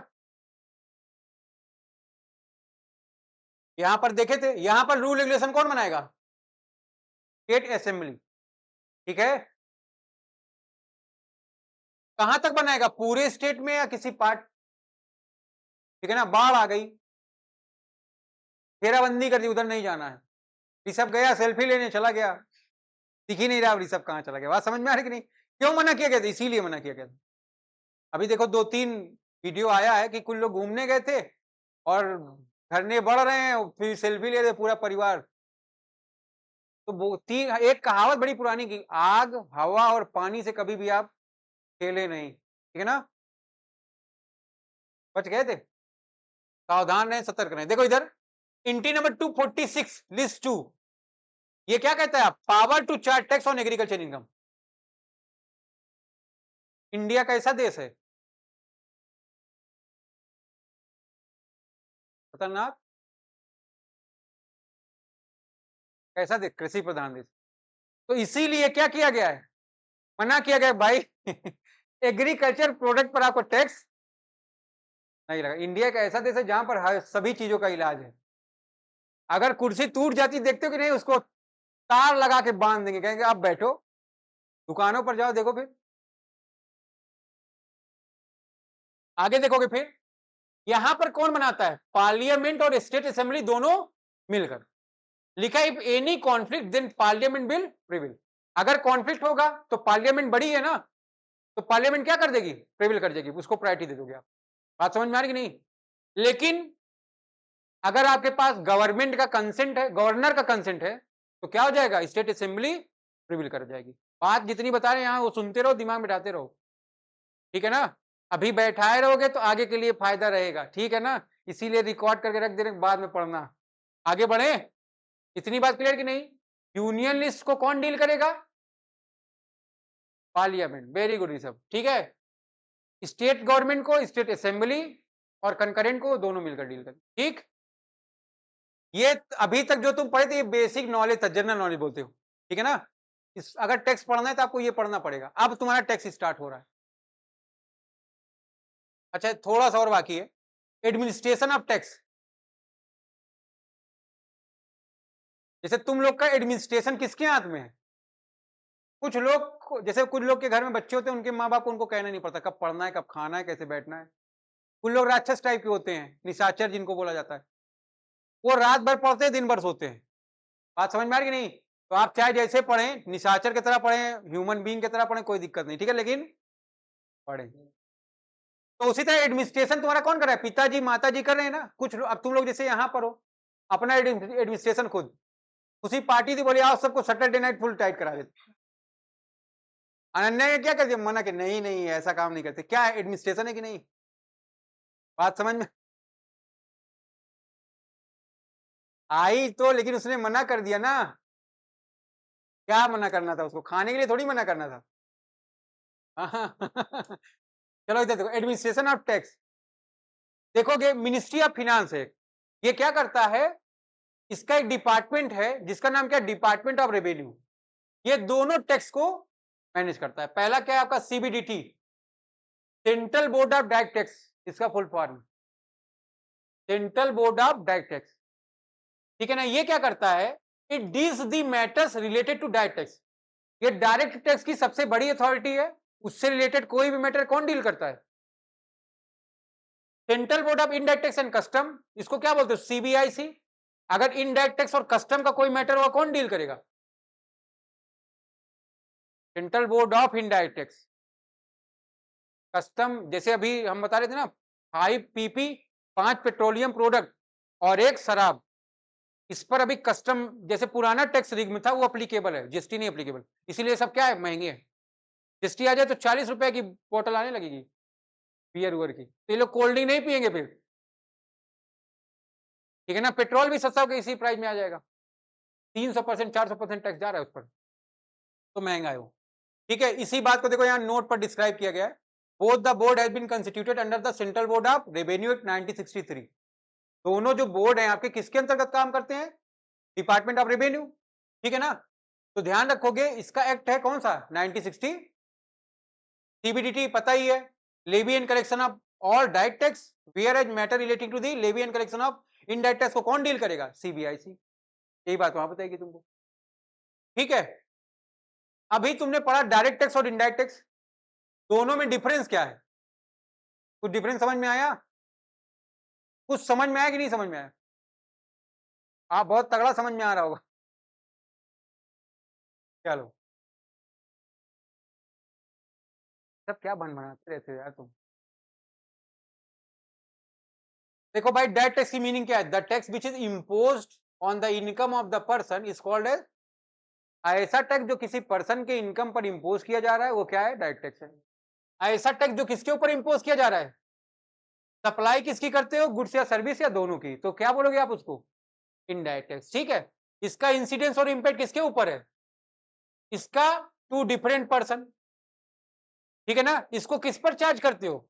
यहां पर देखे थे, यहां पर रूल रेगुलेशन कौन बनाएगा? State assembly. ठीक है, कहां तक बनाएगा? पूरे स्टेट में या किसी पार्ट? ठीक है ना, बाढ़ आ गई, घेराबंदी कर दी, उधर नहीं जाना है, ऋषभ गया सेल्फी लेने चला गया, दिख ही नहीं रहा ऋषभ कहां चला गया। बात समझ में आ रही कि नहीं? क्यों मना किया गया था? इसीलिए मना किया गया था। अभी देखो 2-3 वीडियो आया है कि कुछ लोग घूमने गए थे और झरने बढ़ रहे हैं, फिर सेल्फी ले रहे पूरा परिवार। तो वो एक कहावत बड़ी पुरानी की, आग, हवा और पानी से कभी भी आप खेले नहीं। ठीक है ना, बच गए थे, सावधान रहें, सतर्क रहें। देखो इधर एंट्री नंबर 246 लिस्ट 2, ये क्या कहता है? Power to charge tax on agriculture income. India कैसा देश है? खतरनाक। कैसा देश? कृषि प्रधान देश। तो इसीलिए क्या किया गया है? मना किया गया भाई एग्रीकल्चर प्रोडक्ट पर आपको टैक्स नहीं लगा। इंडिया एक ऐसा देश है जहां पर सभी चीजों का इलाज है। अगर कुर्सी टूट जाती देखते हो कि नहीं, उसको तार लगा के बांध देंगे, कहेंगे आप बैठो। दुकानों पर जाओ, देखो फिर आगे देखोगे, फिर यहां पर कौन बनाता है? पार्लियामेंट और स्टेट असेंबली दोनों मिलकर। लिखा if any conflict then parliament bill prevail. अगर कॉन्फ्लिक्ट होगा तो पार्लियामेंट बड़ी है ना, तो पार्लियामेंट क्या कर देगी? प्रिविल कर देगी, उसको प्रायोरिटी दे दोगे आप। बात समझ में आ रही कि नहीं? लेकिन अगर आपके पास गवर्नमेंट का कंसेंट है, गवर्नर का कंसेंट है, तो क्या हो जाएगा? स्टेट असेंबली प्रिविल कर जाएगी। बात जितनी बता रहे हैं यहां वो सुनते रहो, दिमाग बिठाते रहो। ठीक है ना, अभी बैठाए रहोगे तो आगे के लिए फायदा रहेगा। ठीक है ना, इसीलिए रिकॉर्ड करके रख दे रहे, बाद में पढ़ना। आगे बढ़े, इतनी बात क्लियर कि नहीं? यूनियन लिस्ट को कौन डील करेगा? पार्लियामेंट। Very good Rishabh. ठीक है, स्टेट गवर्नमेंट को स्टेट असेंबली और कंकरेंट को दोनों मिलकर डील करें। ठीक, ये अभी तक जो तुम पढ़े थे ये बेसिक नॉलेज था, जनरल नॉलेज बोलते हो। ठीक है ना, अगर टैक्स पढ़ना है तो आपको ये पढ़ना पड़ेगा। अब तुम्हारा टैक्स स्टार्ट हो रहा है। अच्छा, थोड़ा सा और बाकी है, एडमिनिस्ट्रेशन ऑफ टैक्स। जैसे तुम लोग का एडमिनिस्ट्रेशन किसके हाथ में है? कुछ लोग, जैसे कुछ लोग के घर में बच्चे होते हैं, उनके माँ बाप को उनको कहना नहीं पड़ता कब पढ़ना है, कब खाना है, कैसे बैठना है। कुछ लोग राक्षस टाइप के होते हैं, निशाचर जिनको बोला जाता है, वो रात भर पढ़ते हैं, दिन भर सोते हैं। बात समझ में आ रही कि नहीं? तो आप चाहे जैसे पढ़ें, निशाचर की तरह पढ़ें, ह्यूमन बीइंग की तरह पढ़ें, कोई दिक्कत नहीं। ठीक है, लेकिन पढ़ें। तो उसी तरह एडमिनिस्ट्रेशन तुम्हारा कौन कर रहा है? पिताजी माताजी कर रहे हैं ना। कुछ अब तुम लोग जैसे यहाँ पर हो, अपना एडमिनिस्ट्रेशन खुद, उसी पार्टी थी, बोले आओ सबको सैटरडे नाइट फुल टाइट करा देते। अनन्या ने क्या कर दिया? मना कि नहीं नहीं ऐसा काम नहीं करते। क्या है? एडमिनिस्ट्रेशन है कि नहीं? बात समझ में आई तो, लेकिन उसने मना कर दिया ना। क्या मना करना था उसको? खाने के लिए थोड़ी मना करना था। चलो इधर देखो, एडमिनिस्ट्रेशन ऑफ टैक्स देखोगे, मिनिस्ट्री ऑफ फिनांस है। ये क्या करता है? इसका एक डिपार्टमेंट है जिसका नाम क्या? Department of revenue. ये दोनों टैक्स को मैनेज करता है। पहला क्या है आपका CBDT, central board of direct tax, इसका full form central board of direct tax, ठीक है ना। ये क्या करता है, it deals the matters related to direct tax. ये डायरेक्ट टैक्स की सबसे बड़ी अथॉरिटी है, उससे रिलेटेड कोई भी मैटर कौन डील करता है, central board of indirect tax and custom, इसको क्या बोलते हो सीबीआईसी। अगर इनडायरेक्ट टैक्स और कस्टम का कोई मैटर होगा कौन डील करेगा, central board of indirect tax. Custom जैसे अभी हम बता रहे थे ना 5 पीपी, 5 पेट्रोलियम प्रोडक्ट और 1 शराब, इस पर अभी कस्टम जैसे पुराना टैक्स रिग में था वो अप्लीकेबल है, जीएसटी नहीं अप्लीकेबल, इसीलिए सब क्या है महंगे है। जीएसटी आ जाए तो 40 रुपए की बोतल आने लगेगी बियर उयर की, तो ये लोग कोल्ड ड्रिंक नहीं पियेंगे फिर, ठीक है ना। पेट्रोल भी सस्ता होकर इसी प्राइस में आ जाएगा, 300% 400% टैक्स जा रहा है उस पर, तो महंगा है वो, ठीक है। इसी बात को देखो यहाँ नोट पर डिस्क्राइब किया गया है, both the board has been constituted under the central board of revenue act 1963। दोनों जो बोर्ड हैं आपके किसके अंतर्गत काम करते हैं, डिपार्टमेंट ऑफ रेवेन्यू, ठीक है ना। तो ध्यान रखोगे इसका एक्ट है कौन सा 1960, सीबीडीटी पता ही है, levy and collection of all direct tax, whereas matter relating to the levy and collection of indirect tax को कौन डील करेगा, सीबीआईसी। यही बात वहां बताएगी तुमको, ठीक है। अभी तुमने पढ़ा डायरेक्ट टैक्स और इनडायरेक्ट टैक्स, दोनों में डिफरेंस क्या है, कुछ डिफरेंस समझ में आया, कुछ समझ में आया कि नहीं समझ में आया, आप बहुत तगड़ा समझ में आ रहा होगा, चलो सब क्या बन बनाते रहते हो यार तुम। देखो भाई डायरेक्ट टैक्स की मीनिंग क्या है, the tax which is imposed on the income of the person is called as, ऐसा टैक्स जो किसी पर्सन के इनकम पर इंपोज किया जा रहा है वो क्या है, डायरेक्ट टैक्स है। ऐसा टैक्स जो किसके ऊपर इंपोज किया जा रहा है, सप्लाई किसकी करते हो, गुड्स या सर्विस या दोनों की, तो क्या बोलोगे आप उसको, इनडायरेक्ट टैक्स, ठीक है। इसका इंसिडेंस और इंपैक्ट किसके ऊपर है, इसका टू डिफरेंट पर्सन, ठीक है ना। इसको किस पर चार्ज करते हो,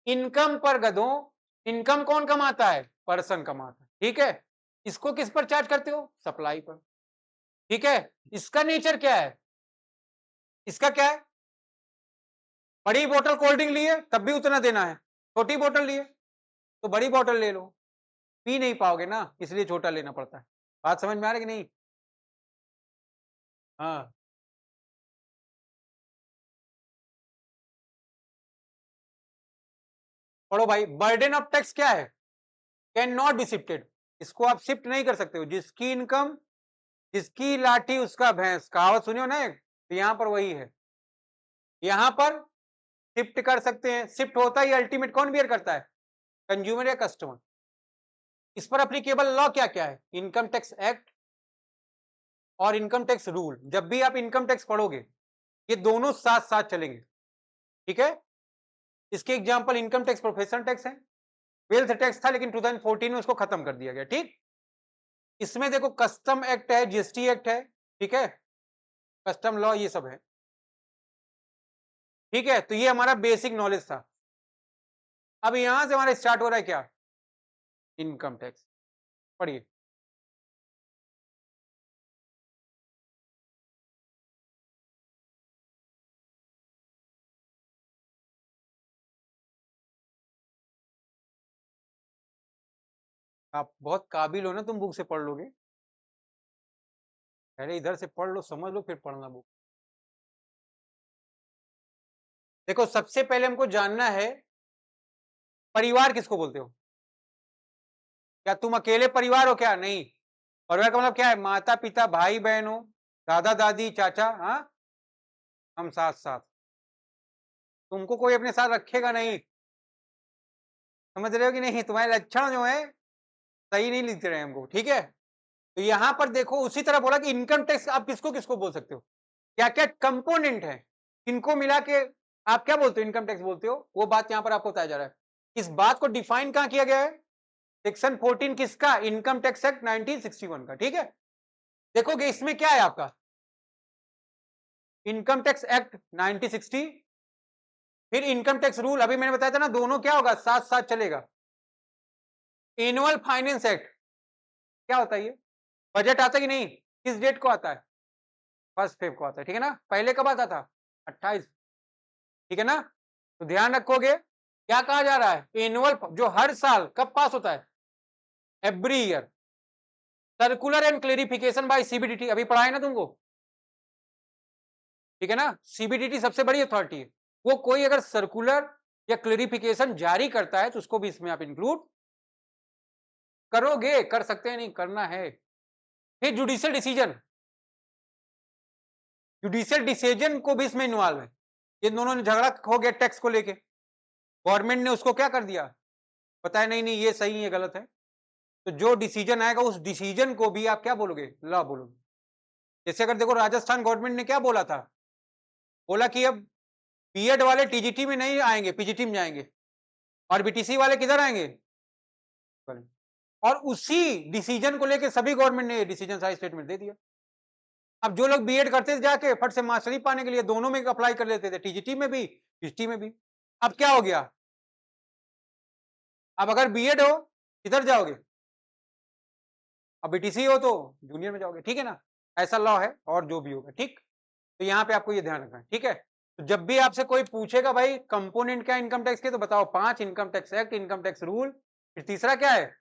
इनकम पर गधों, इनकम कौन कमाता है, पर्सन कमाता है, ठीक है। इसको किस पर चार्ज करते हो, सप्लाई पर, ठीक है। इसका नेचर क्या है, इसका क्या है, बड़ी बोतल कोल्ड ड्रिंक लिए तब भी उतना देना है, छोटी बोतल लिए तो बड़ी बोतल ले लो, पी नहीं पाओगे ना इसलिए छोटा लेना पड़ता है। बात समझ में आ रही कि नहीं, हाँ पढ़ो भाई, बर्डन ऑफ टैक्स क्या है, कैन नॉट बी शिफ्टेड, इसको आप शिफ्ट नहीं कर सकते हो, जिसकी इनकम जिसकी लाठी उसका भैंस, कहावत सुनियो ना एक, तो यहां पर वही है, यहां पर शिफ्ट कर सकते हैं, शिफ्ट होता ही अल्टीमेट कौन बियर करता है, कंज्यूमर या कस्टमर। इस पर अप्लीकेबल लॉ क्या क्या है, इनकम टैक्स एक्ट और इनकम टैक्स रूल। जब भी आप इनकम टैक्स पढ़ोगे ये दोनों साथ साथ चलेंगे, ठीक है। इसके example income tax professional tax है, वेल्थ टैक्स था लेकिन 2014 में उसको खत्म कर दिया गया, ठीक। इसमें देखो कस्टम एक्ट है, जीएसटी एक्ट है, ठीक है, कस्टम लॉ ये सब है, ठीक है। तो ये हमारा बेसिक नॉलेज था। अब यहां से हमारा स्टार्ट हो रहा है क्या, इनकम टैक्स, पढ़िए। आप बहुत काबिल हो ना, तुम बुक से पढ़ लोगे, पहले इधर से पढ़ लो समझ लो फिर पढ़ना बुक। देखो सबसे पहले हमको जानना है परिवार किसको बोलते हो, क्या तुम अकेले परिवार हो क्या, नहीं। परिवार का मतलब क्या है, माता पिता भाई बहन हो, दादा दादी चाचा, हाँ हम साथ साथ, तुमको कोई अपने साथ रखेगा नहीं, समझ रहे हो कि नहीं, तुम्हारे लक्षण जो है सही नहीं लिख रहे हैं हमको, ठीक है। तो यहां पर देखो उसी तरह बोला कि इनकम टैक्स आप किसको किसको बोल सकते हो, क्या क्या कंपोनेंट है, इनको मिला के आप क्या बोलते हो, इनकम टैक्स बोलते हो, वो बात यहां पर आपको बताया जा रहा है। इस बात को डिफाइन कहां किया गया है, सेक्शन 14 किसका, इनकम टैक्स एक्ट 1961 का, ठीक है। देखोगे इसमें क्या है आपका, इनकम टैक्स एक्ट 1960, फिर इनकम टैक्स रूल, अभी मैंने बताया था ना दोनों क्या होगा साथ साथ चलेगा। एनुअल फाइनेंस एक्ट क्या होता है, ये बजट आता है कि नहीं, किस डेट को आता है, 1 फेब को आता है, ठीक है ना। पहले कब आता था? 28, ठीक है ना। तो ध्यान रखोगे क्या कहा जा रहा है, एनुअल जो हर साल कब पास होता है, every year, circular and clarification by CBDT, अभी पढ़ा है ना तुमको, ठीक है ना। सीबीडीटी सबसे बड़ी अथॉरिटी है, वो कोई अगर सर्कुलर या क्लेरिफिकेशन जारी करता है तो उसको भी इसमें आप इंक्लूड करोगे, कर सकते हैं, नहीं करना है। फिर जुडिशियल डिसीजन, जुडिशियल डिसीजन को भी इसमें इन्वॉल्व है। ये दोनों ने झगड़ा हो गया टैक्स को लेके, गवर्नमेंट ने उसको क्या कर दिया, बताया नहीं नहीं ये सही है गलत है, तो जो डिसीजन आएगा उस डिसीजन को भी आप क्या बोलोगे, लॉ बोलोगे। जैसे अगर देखो राजस्थान गवर्नमेंट ने क्या बोला था, बोला कि अब बीएड वाले टीजीटी में नहीं आएंगे, पीजीटी में जाएंगे, और बीटीसी वाले किधर आएंगे, और उसी डिसीजन को लेके सभी गवर्नमेंट ने डिसीजन सारे स्टेटमेंट दे दिया। अब जो लोग बीएड करते थे जाके फट से मास्टरी पाने के लिए दोनों में अप्लाई कर लेते थे, टीजीटी में भी पीजीटी में भी। अब क्या हो गया, अब अगर बीएड हो किधर जाओगे, अब बीटीसी हो तो जूनियर में जाओगे, ठीक है ना। ऐसा लॉ है, और जो भी होगा, ठीक। तो यहाँ पे आपको ये ध्यान रखना है, ठीक है। तो जब भी आपसे कोई पूछेगा भाई कंपोनेंट क्या इनकम टैक्स के, तो बताओ 5 income tax act, income tax rule, फिर तीसरा क्या है,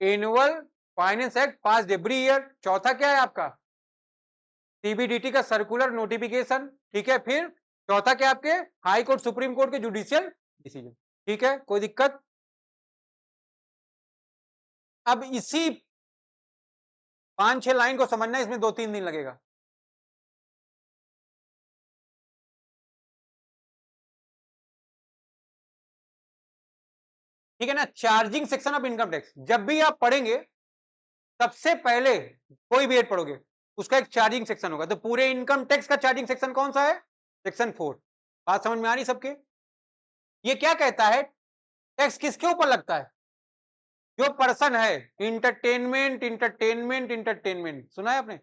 एनुअल फाइनेंस एक्ट पास एवरी ईयर, चौथा क्या है आपका, सीबीडीटी का सर्कुलर नोटिफिकेशन, ठीक है। फिर चौथा क्या आपके हाई कोर्ट सुप्रीम कोर्ट के जुडिशियल डिसीजन, ठीक है, कोई दिक्कत। अब इसी 5-6 लाइन को समझना इसमें 2-3 दिन लगेगा। ठीक है ना। Charging section of income tax जब भी आप पढ़ेंगे सबसे पहले कोई भी एड पढ़ोगे उसका एक चार्जिंग सेक्शन होगा, तो पूरे इनकम टैक्स का चार्जिंग सेक्शन कौन सा है, सेक्शन 4। बात समझ में आ रही सबके। ये क्या कहता है, टैक्स किसके ऊपर लगता है, जो पर्सन है, इंटरटेनमेंट इंटरटेनमेंट इंटरटेनमेंट, सुना है आपने,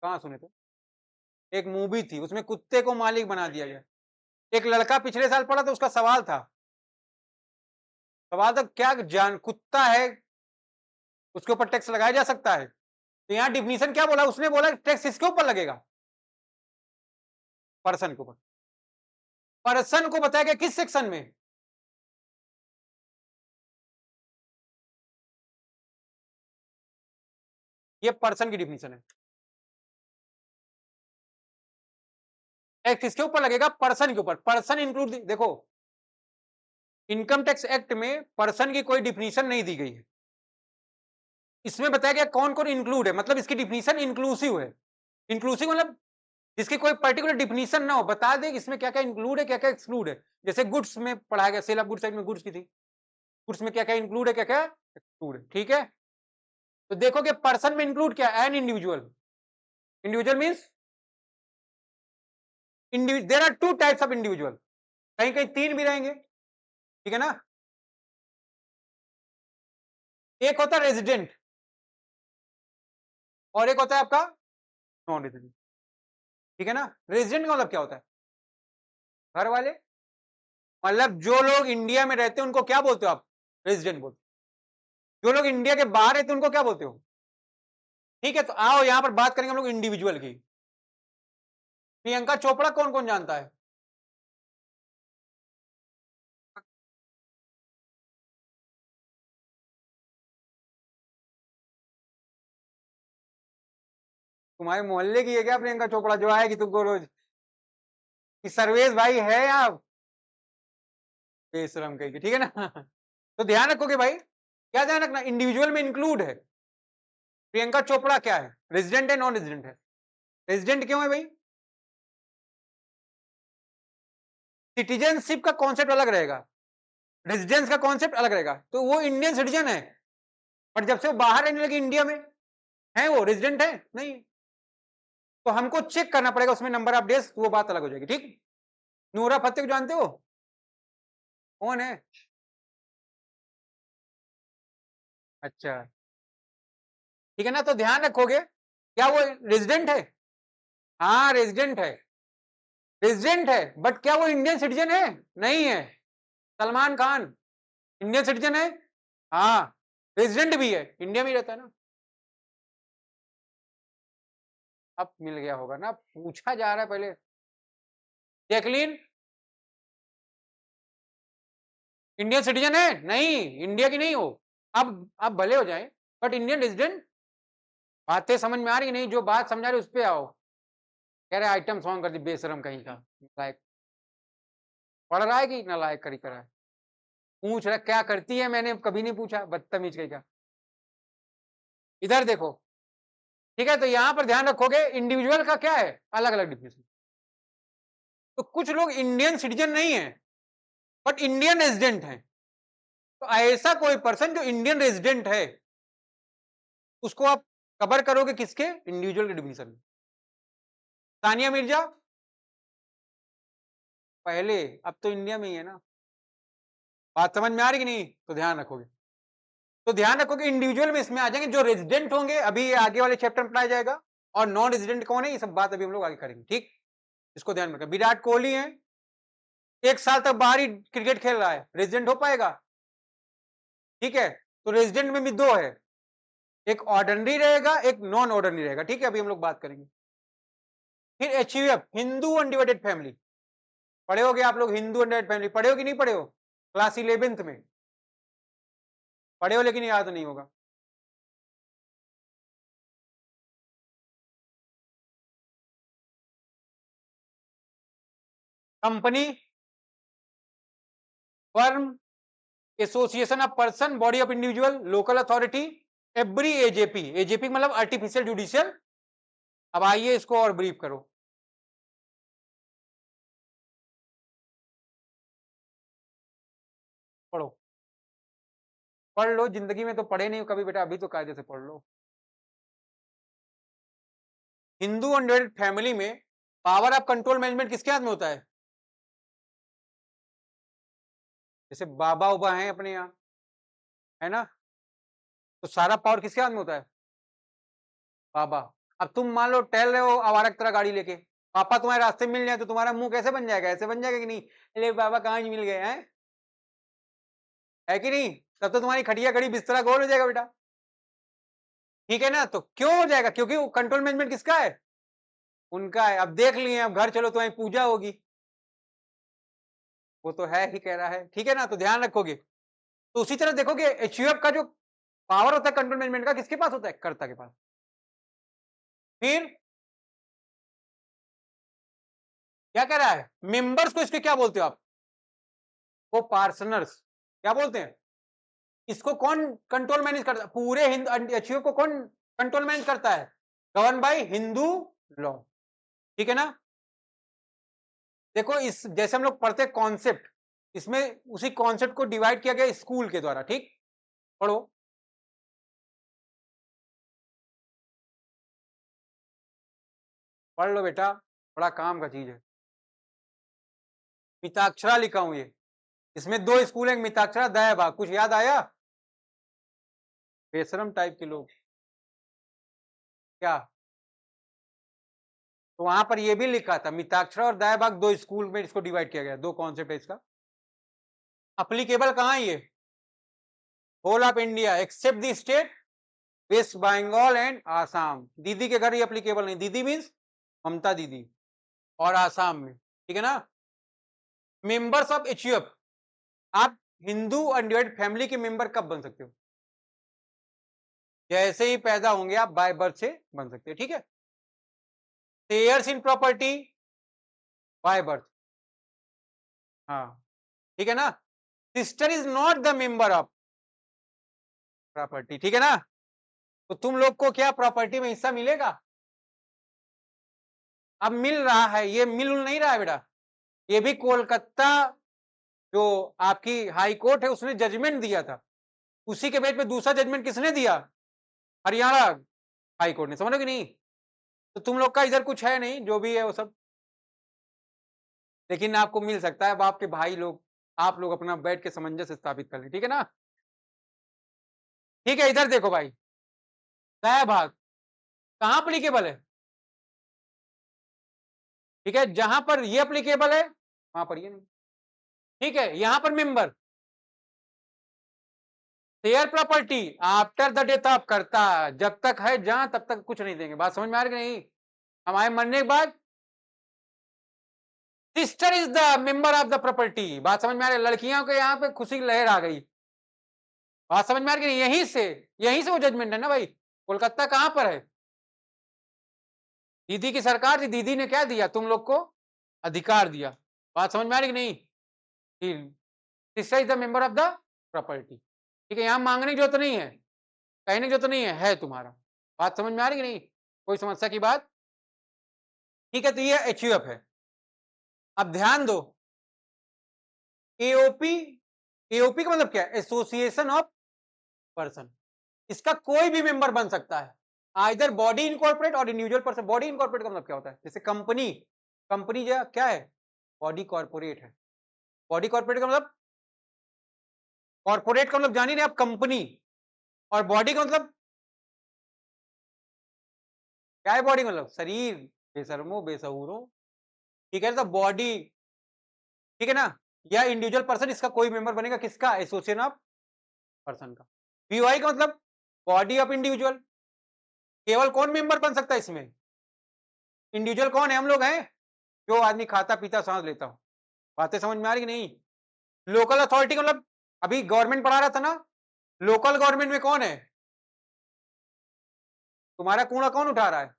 कहां सुने थे, एक मूवी थी उसमें कुत्ते को मालिक बना दिया गया। एक लड़का पिछले साल पढ़ा था, उसका सवाल था, सवाल था क्या जान कुत्ता है उसके ऊपर टैक्स लगाया जा सकता है, तो यहां डिफिनीशन क्या बोला, उसने बोला टैक्स किसके ऊपर लगेगा, पर्सन के ऊपर। पर्सन को बताया गया किस सेक्शन में, ये पर्सन की डिफिनीशन है। टैक्स किसके ऊपर लगेगा, पर्सन के ऊपर। पर्सन इंक्लूड, देखो इनकम टैक्स एक्ट में पर्सन की कोई डिफिनीशन नहीं दी गई है, इसमें बताया गया कौन कौन इंक्लूड है, मतलब इसकी डिफिनीशन इंक्लूसिव है। इंक्लूसिव मतलब जिसकी कोई पर्टिकुलर डिफिनीशन ना हो, बता दे इसमें क्या क्या इंक्लूड है क्या क्या एक्सक्लूड है। जैसे गुड्स में पढ़ाया गया, सेल ऑफ गुड्स साइड में गुड्स की थी, गुड्स में क्या क्या इंक्लूड है क्या क्या एक्सक्लूड है, ठीक है। तो देखो कि पर्सन में इंक्लूड क्या, an individual, individual means there are 2 types of individual, कहीं कहीं 3 भी रहेंगे, ठीक है ना। एक होता है रेजिडेंट और एक होता है आपका नॉन रेजिडेंट, ठीक है ना। रेजिडेंट का मतलब क्या होता है, घर वाले, मतलब जो लोग इंडिया में रहते हैं उनको क्या बोलते हो आप, रेजिडेंट बोलते हो। जो लोग इंडिया के बाहर रहते हैं उनको क्या बोलते हो, ठीक है। तो आओ यहां पर बात करेंगे हम लोग इंडिविजुअल की। प्रियंका चोपड़ा कौन कौन जानता है, तुम्हारे मोहल्ले की है क्या प्रियंका चोपड़ा जो आएगी तुमको रोज, कि सर्वेश भाई है या बेशरम कहेगी, ठीक है ना। तो ध्यान रखोगे भाई, क्या ध्यान रखना, इंडिविजुअल में इंक्लूड है। प्रियंका चोपड़ा क्या है, रेजिडेंट है नॉन रेजिडेंट है, रेजिडेंट क्यों है भाई, सिटीजनशिप का कॉन्सेप्ट अलग रहेगा, रेजिडेंस का कॉन्सेप्ट अलग रहेगा, तो वो इंडियन सिटीजन है, बट जब से वो बाहर रहने लगे इंडिया में, है वो रेजिडेंट है नहीं, तो हमको चेक करना पड़ेगा उसमें नंबर ऑफ डेज, वो बात अलग हो जाएगी, ठीक। नूरा फतेह को जानते हो, कौन है, अच्छा, ठीक है ना। तो ध्यान रखोगे क्या वो रेजिडेंट है, हाँ रेजिडेंट है, रेजिडेंट है, बट क्या वो इंडियन सिटीजन है, नहीं है। सलमान खान इंडियन सिटीजन है, हाँ रेजिडेंट भी है, इंडिया में ही रहता है ना। अब मिल गया होगा ना, पूछा जा रहा है पहले। जैकलीन इंडियन सिटीजन है? नहीं, इंडिया की नहीं हो। अब भले हो जाए बट इंडियन रेजिडेंट। बातें समझ में आ रही नहीं? जो बात समझा रहे उस पे आओ। कह रहे आइटम सॉन्ग कर दी बेशरम कहीं का। लाइक पढ़ रहा है कि नालायक करी करा है। पूछ रहा क्या करती है, मैंने कभी नहीं पूछा, बदतमीज कहीं का। इधर देखो, ठीक है, तो यहां पर ध्यान रखोगे इंडिविजुअल का क्या है, अलग अलग डिफिनेशन। तो कुछ लोग इंडियन सिटीजन नहीं है बट इंडियन रेजिडेंट है। तो ऐसा कोई पर्सन जो इंडियन रेजिडेंट है उसको आप कवर करोगे किसके, इंडिविजुअल के डिफिनेशन में। तानिया मिर्जा पहले, अब तो इंडिया में ही है ना। बात समझ में आ रही कि नहीं? तो ध्यान रखोगे, तो ध्यान रखोगे इंडिविजुअल में इसमें आ जाएंगे जो रेजिडेंट होंगे, अभी आगे वाले चैप्टर में पढ़ाया जाएगा। और नॉन रेजिडेंट कौन है, ये सब बात अभी हम लोग आगे करेंगे, ठीक। इसको ध्यान में रखें। विराट कोहली है, 1 साल तक बाहर ही क्रिकेट खेल रहा है, रेजिडेंट हो पाएगा? ठीक है, तो रेजिडेंट में भी दो है, एक ऑर्डिनरी रहेगा, एक नॉन ऑर्डिनरी रहेगा, ठीक है, अभी हम लोग बात करेंगे। फिर एचयूएफ, हिंदू अनडिवाइडेड फैमिली, पढ़े होगे आप लोग, हिंदू अनडिवाइडेड फैमिली पढ़े हो कि नहीं पढ़े हो? क्लास 11th में पढ़े हो, लेकिन याद नहीं होगा। Company, firm, association of person, body of individual, local authority, every AJP. AJP मतलब आर्टिफिशियल जुडिशियल। अब आइए इसको और ब्रीफ करो। पढ़ो, पढ़ लो, जिंदगी में तो पढ़े नहीं हो कभी बेटा, अभी तो कायदे से पढ़ लो। हिंदू अनडिवाइडेड फैमिली में पावर ऑफ कंट्रोल मैनेजमेंट किसके हाथ में होता है? जैसे बाबा उबा हैं अपने यहाँ, है ना, तो सारा पावर किसके हाथ में होता है? बाबा। अब तुम मान लो टहल रहे हो आवारक तरह गाड़ी लेके, पापा तुम्हारे रास्ते में मिल जाए तो तुम्हारा मुंह कैसे बन जाएगा? ऐसे बन जाएगा कि नहीं, अरे बाबा कहाँ मिल गए हैं, है कि नहीं? तब तो तुम्हारी खटिया खड़ी बिस्तरा गोल हो जाएगा बेटा, ठीक है ना। तो क्यों हो जाएगा? क्योंकि वो कंट्रोल मैनेजमेंट किसका है? उनका है। अब देख लिए, अब घर चलो तुम्हारी पूजा होगी, वो तो है ही कह रहा है, ठीक है ना, तो ध्यान रखोगे। तो उसी तरह देखोगे एचयूएफ का जो पावर होता है कंट्रोल मैनेजमेंट का, किसके पास होता है? कर्ता के पास। फिर क्या कह रहा है, मेंबर्स को इसके क्या बोलते हो आप? वो पार्सनर्स, क्या बोलते हैं इसको? कौन कंट्रोल मैनेज करता है पूरे हिंदू एचयूएफ को? कौन कंट्रोल मैनेज करता है? गवर्न बाय हिंदू लॉ, ठीक है ना। देखो इस जैसे हम लोग पढ़ते कॉन्सेप्ट, इसमें उसी कॉन्सेप्ट को डिवाइड किया गया स्कूल के द्वारा, ठीक। पढ़ो, पढ़ लो बेटा, बड़ा काम का चीज है। मिताक्षरा लिखा हूं ये, इसमें दो स्कूल है, मिताक्षरा दया भाग, कुछ याद आया? बेशरम टाइप के लोग, क्या? तो वहां पर ये भी लिखा था मिताक्षरा और दया भाग, दो स्कूल में इसको डिवाइड किया गया, दो कॉन्सेप्ट है इसका। अप्लीकेबल कहां है ये? Whole of India except the state West Bengal and Assam. दीदी के घर ये अप्लीकेबल नहीं, दीदी मीन्स ममता दीदी, और आसाम में, ठीक है ना। मेंबर्स ऑफ एचयूएफ, आप हिंदू अनडिवाइडेड फैमिली के मेंबर कब बन सकते हो? जैसे ही पैदा होंगे आप बाय बर्थ से बन सकते हो, ठीक है। Shares in property by birth, हाँ, ठीक है ना। Sister is not the member of property, ठीक है ना। तो तुम लोग को क्या प्रॉपर्टी में हिस्सा मिलेगा? अब मिल रहा है, ये मिल नहीं रहा है बेटा, ये भी कोलकाता जो आपकी हाई कोर्ट है उसने जजमेंट दिया था, उसी के बेस पे दूसरा जजमेंट किसने दिया? हरियाणा हाई कोर्ट ने, समझो कि नहीं। तो तुम लोग का इधर कुछ है नहीं, जो भी है वो सब, लेकिन आपको मिल सकता है। अब आपके भाई लोग, आप लोग अपना बैठ के सामंजस्य स्थापित कर लें, ठीक है ना। ठीक है, इधर देखो भाई, तय भाग कहां अप्लीकेबल है? ठीक है, जहां पर ये अप्लीकेबल है वहां पर ये नहीं, ठीक है। यहां पर member, share property after the death of करता, जब तक है जहां तब तक कुछ नहीं देंगे। बात समझ में आ रही नहीं? हमारे मरने के बाद sister is the member of the property. बात समझ में आ रही है? लड़कियों के यहाँ पे खुशी की लहर आ गई। बात समझ में आ रही है? यहीं से वो जजमेंट है ना भाई। कोलकाता कहाँ पर है? दीदी की सरकार थी, दीदी ने क्या दिया तुम लोग को? अधिकार दिया। बात समझ में आ रही कि नहीं? Sister is the member of the property. ठीक है, यहाँ मांगने की जरूरत नहीं है, कहने की जरूरत नहीं है तुम्हारा। बात समझ में आ रही कि नहीं? कोई समस्या की बात? ठीक है, तो ये एचयूएफ है। अब ध्यान दो, एओपी, एओपी का मतलब क्या है? Association of person. इसका कोई भी मेंबर बन सकता है, आइदर बॉडी इनकॉर्पोरेट और इंडिविजुअल पर्सन। बॉडी इनकॉर्पोरेट का मतलब क्या होता है? जैसे कंपनी, कंपनी जो क्या है? बॉडी कॉर्पोरेट है। बॉडी कॉर्पोरेट का मतलब, कॉर्पोरेट का मतलब जानिए आप कंपनी, और बॉडी का मतलब क्या है? बॉडी मतलब शरीर, बेशर्मो बेसहूरो। ठीक है, तो बॉडी, ठीक है ना? या इंडिविजुअल पर्सन, इसका कोई मेंबर बनेगा, किसका? एसोसिएशन ऑफ पर्सन का। बीओआई का मतलब बॉडी ऑफ इंडिविजुअल। केवल कौन मेंबर बन सकता है इसमें? इंडिविजुअल कौन है? हम लोग हैं, जो आदमी खाता पीता सांस लेता हो। बातें समझ में आ रही कि नहीं? लोकल अथॉरिटी का मतलब, अभी गवर्नमेंट पढ़ा रहा था ना, लोकल गवर्नमेंट में कौन है? तुम्हारा कूड़ा कौन उठा रहा है?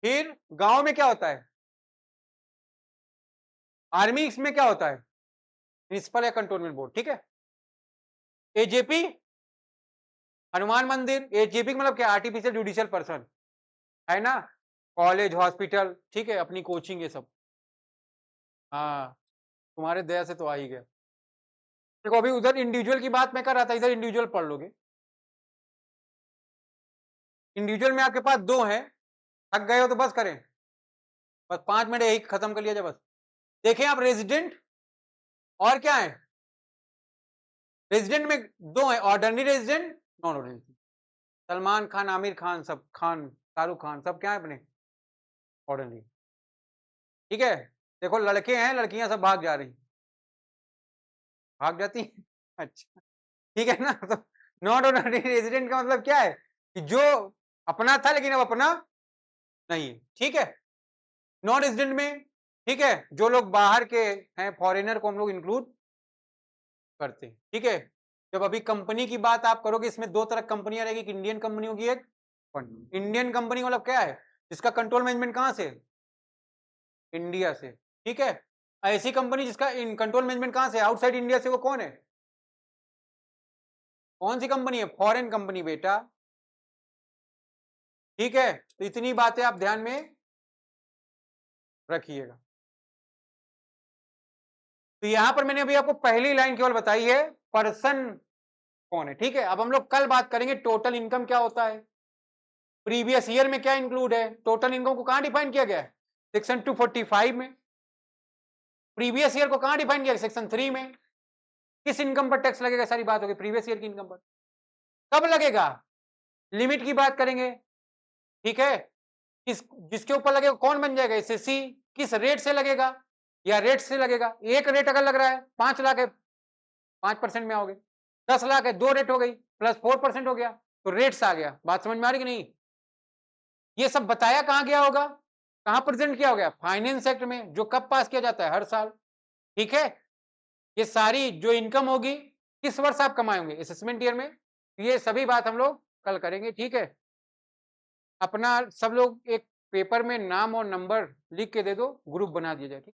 फिर गांव में क्या होता है? आर्मी, इसमें क्या होता है? म्युनिसिपल या कंटोनमेंट बोर्ड। ठीक है, एजेपी, हनुमान मंदिर। एजेपी मतलब क्या? आर्टिफिशियल जुडिशियल पर्सन, है ना? कॉलेज, हॉस्पिटल, ठीक है, अपनी कोचिंग, ये सब। हाँ, तुम्हारे दया से तो आ ही गया। देखो अभी उधर इंडिविजुअल की बात मैं कर रहा था, इधर इंडिविजुअल पढ़ लोगे। इंडिविजुअल में आपके पास दो हैं, थक गए हो तो बस करें, बस 5 मिनट यही खत्म कर लिया जाए बस। देखें आप, रेजिडेंट और क्या है? रेजिडेंट में दो है, ordinary resident, non ordinary. Salman Khan, Aamir Khan, सब खान, शाहरुख खान, सब क्या है अपने? ऑर्डिनरी। ठीक है, देखो लड़के हैं, लड़कियां सब भाग जा रही, भाग जाती हैं। अच्छा, ठीक है ना? तो नॉट ऑर्डिनरी रेजिडेंट का मतलब क्या है? कि जो अपना था लेकिन अब अपना नहीं है। ठीक है, नॉन रेजिडेंट में, ठीक है, जो लोग बाहर के हैं, फॉरेनर को हम लोग इंक्लूड करते हैं। ठीक है, जब अभी कंपनी की बात आप करोगे, इसमें दो तरह कंपनियां रहेगी, एक इंडियन कंपनी होगी, एक इंडियन कंपनी मतलब क्या है? जिसका कंट्रोल मैनेजमेंट कहां से? इंडिया से। ठीक है, ऐसी कंपनी जिसका कंट्रोल मैनेजमेंट कहां से? आउटसाइड इंडिया से। वो कौन है? कौन सी कंपनी है? फॉरेन कंपनी बेटा। ठीक है, तो इतनी बातें आप ध्यान में रखिएगा। तो यहां पर मैंने अभी आपको पहली लाइन केवल बताई है, पर्सन कौन है। ठीक है, अब हम लोग कल बात करेंगे टोटल इनकम क्या होता है, प्रीवियस ईयर में क्या इंक्लूड है। टोटल इनकम को कहां डिफाइन किया गया है? सेक्शन 245 में। प्रीवियस ईयर को कहां डिफाइन किया गया? सेक्शन 3 में। किस इनकम पर टैक्स लगेगा? सारी बात होगी प्रीवियस ईयर की इनकम पर। कब लगेगा? लिमिट की बात करेंगे। ठीक है, किस जिसके ऊपर लगेगा कौन बन जाएगा? एसएससी। किस रेट से लगेगा? या रेट से लगेगा। एक रेट अगर लग रहा है 5 लाख है, 5% में आओगे। 10 लाख है, 2 रेट हो गई, प्लस 4% हो गया, तो रेट्स आ गया। बात समझ में आ रही कि नहीं? ये सब बताया कहां गया होगा? कहां प्रेजेंट किया हो गया? फाइनेंस एक्ट में, जो कब पास किया जाता है? हर साल। ठीक है, ये सारी जो इनकम होगी किस वर्ष आप कमाए होंगे? असेसमेंट ईयर में। ये सभी बात हम लोग कल करेंगे। ठीक है, अपना सब लोग एक पेपर में नाम और नंबर लिख के दे दो, ग्रुप बना दिया जाए।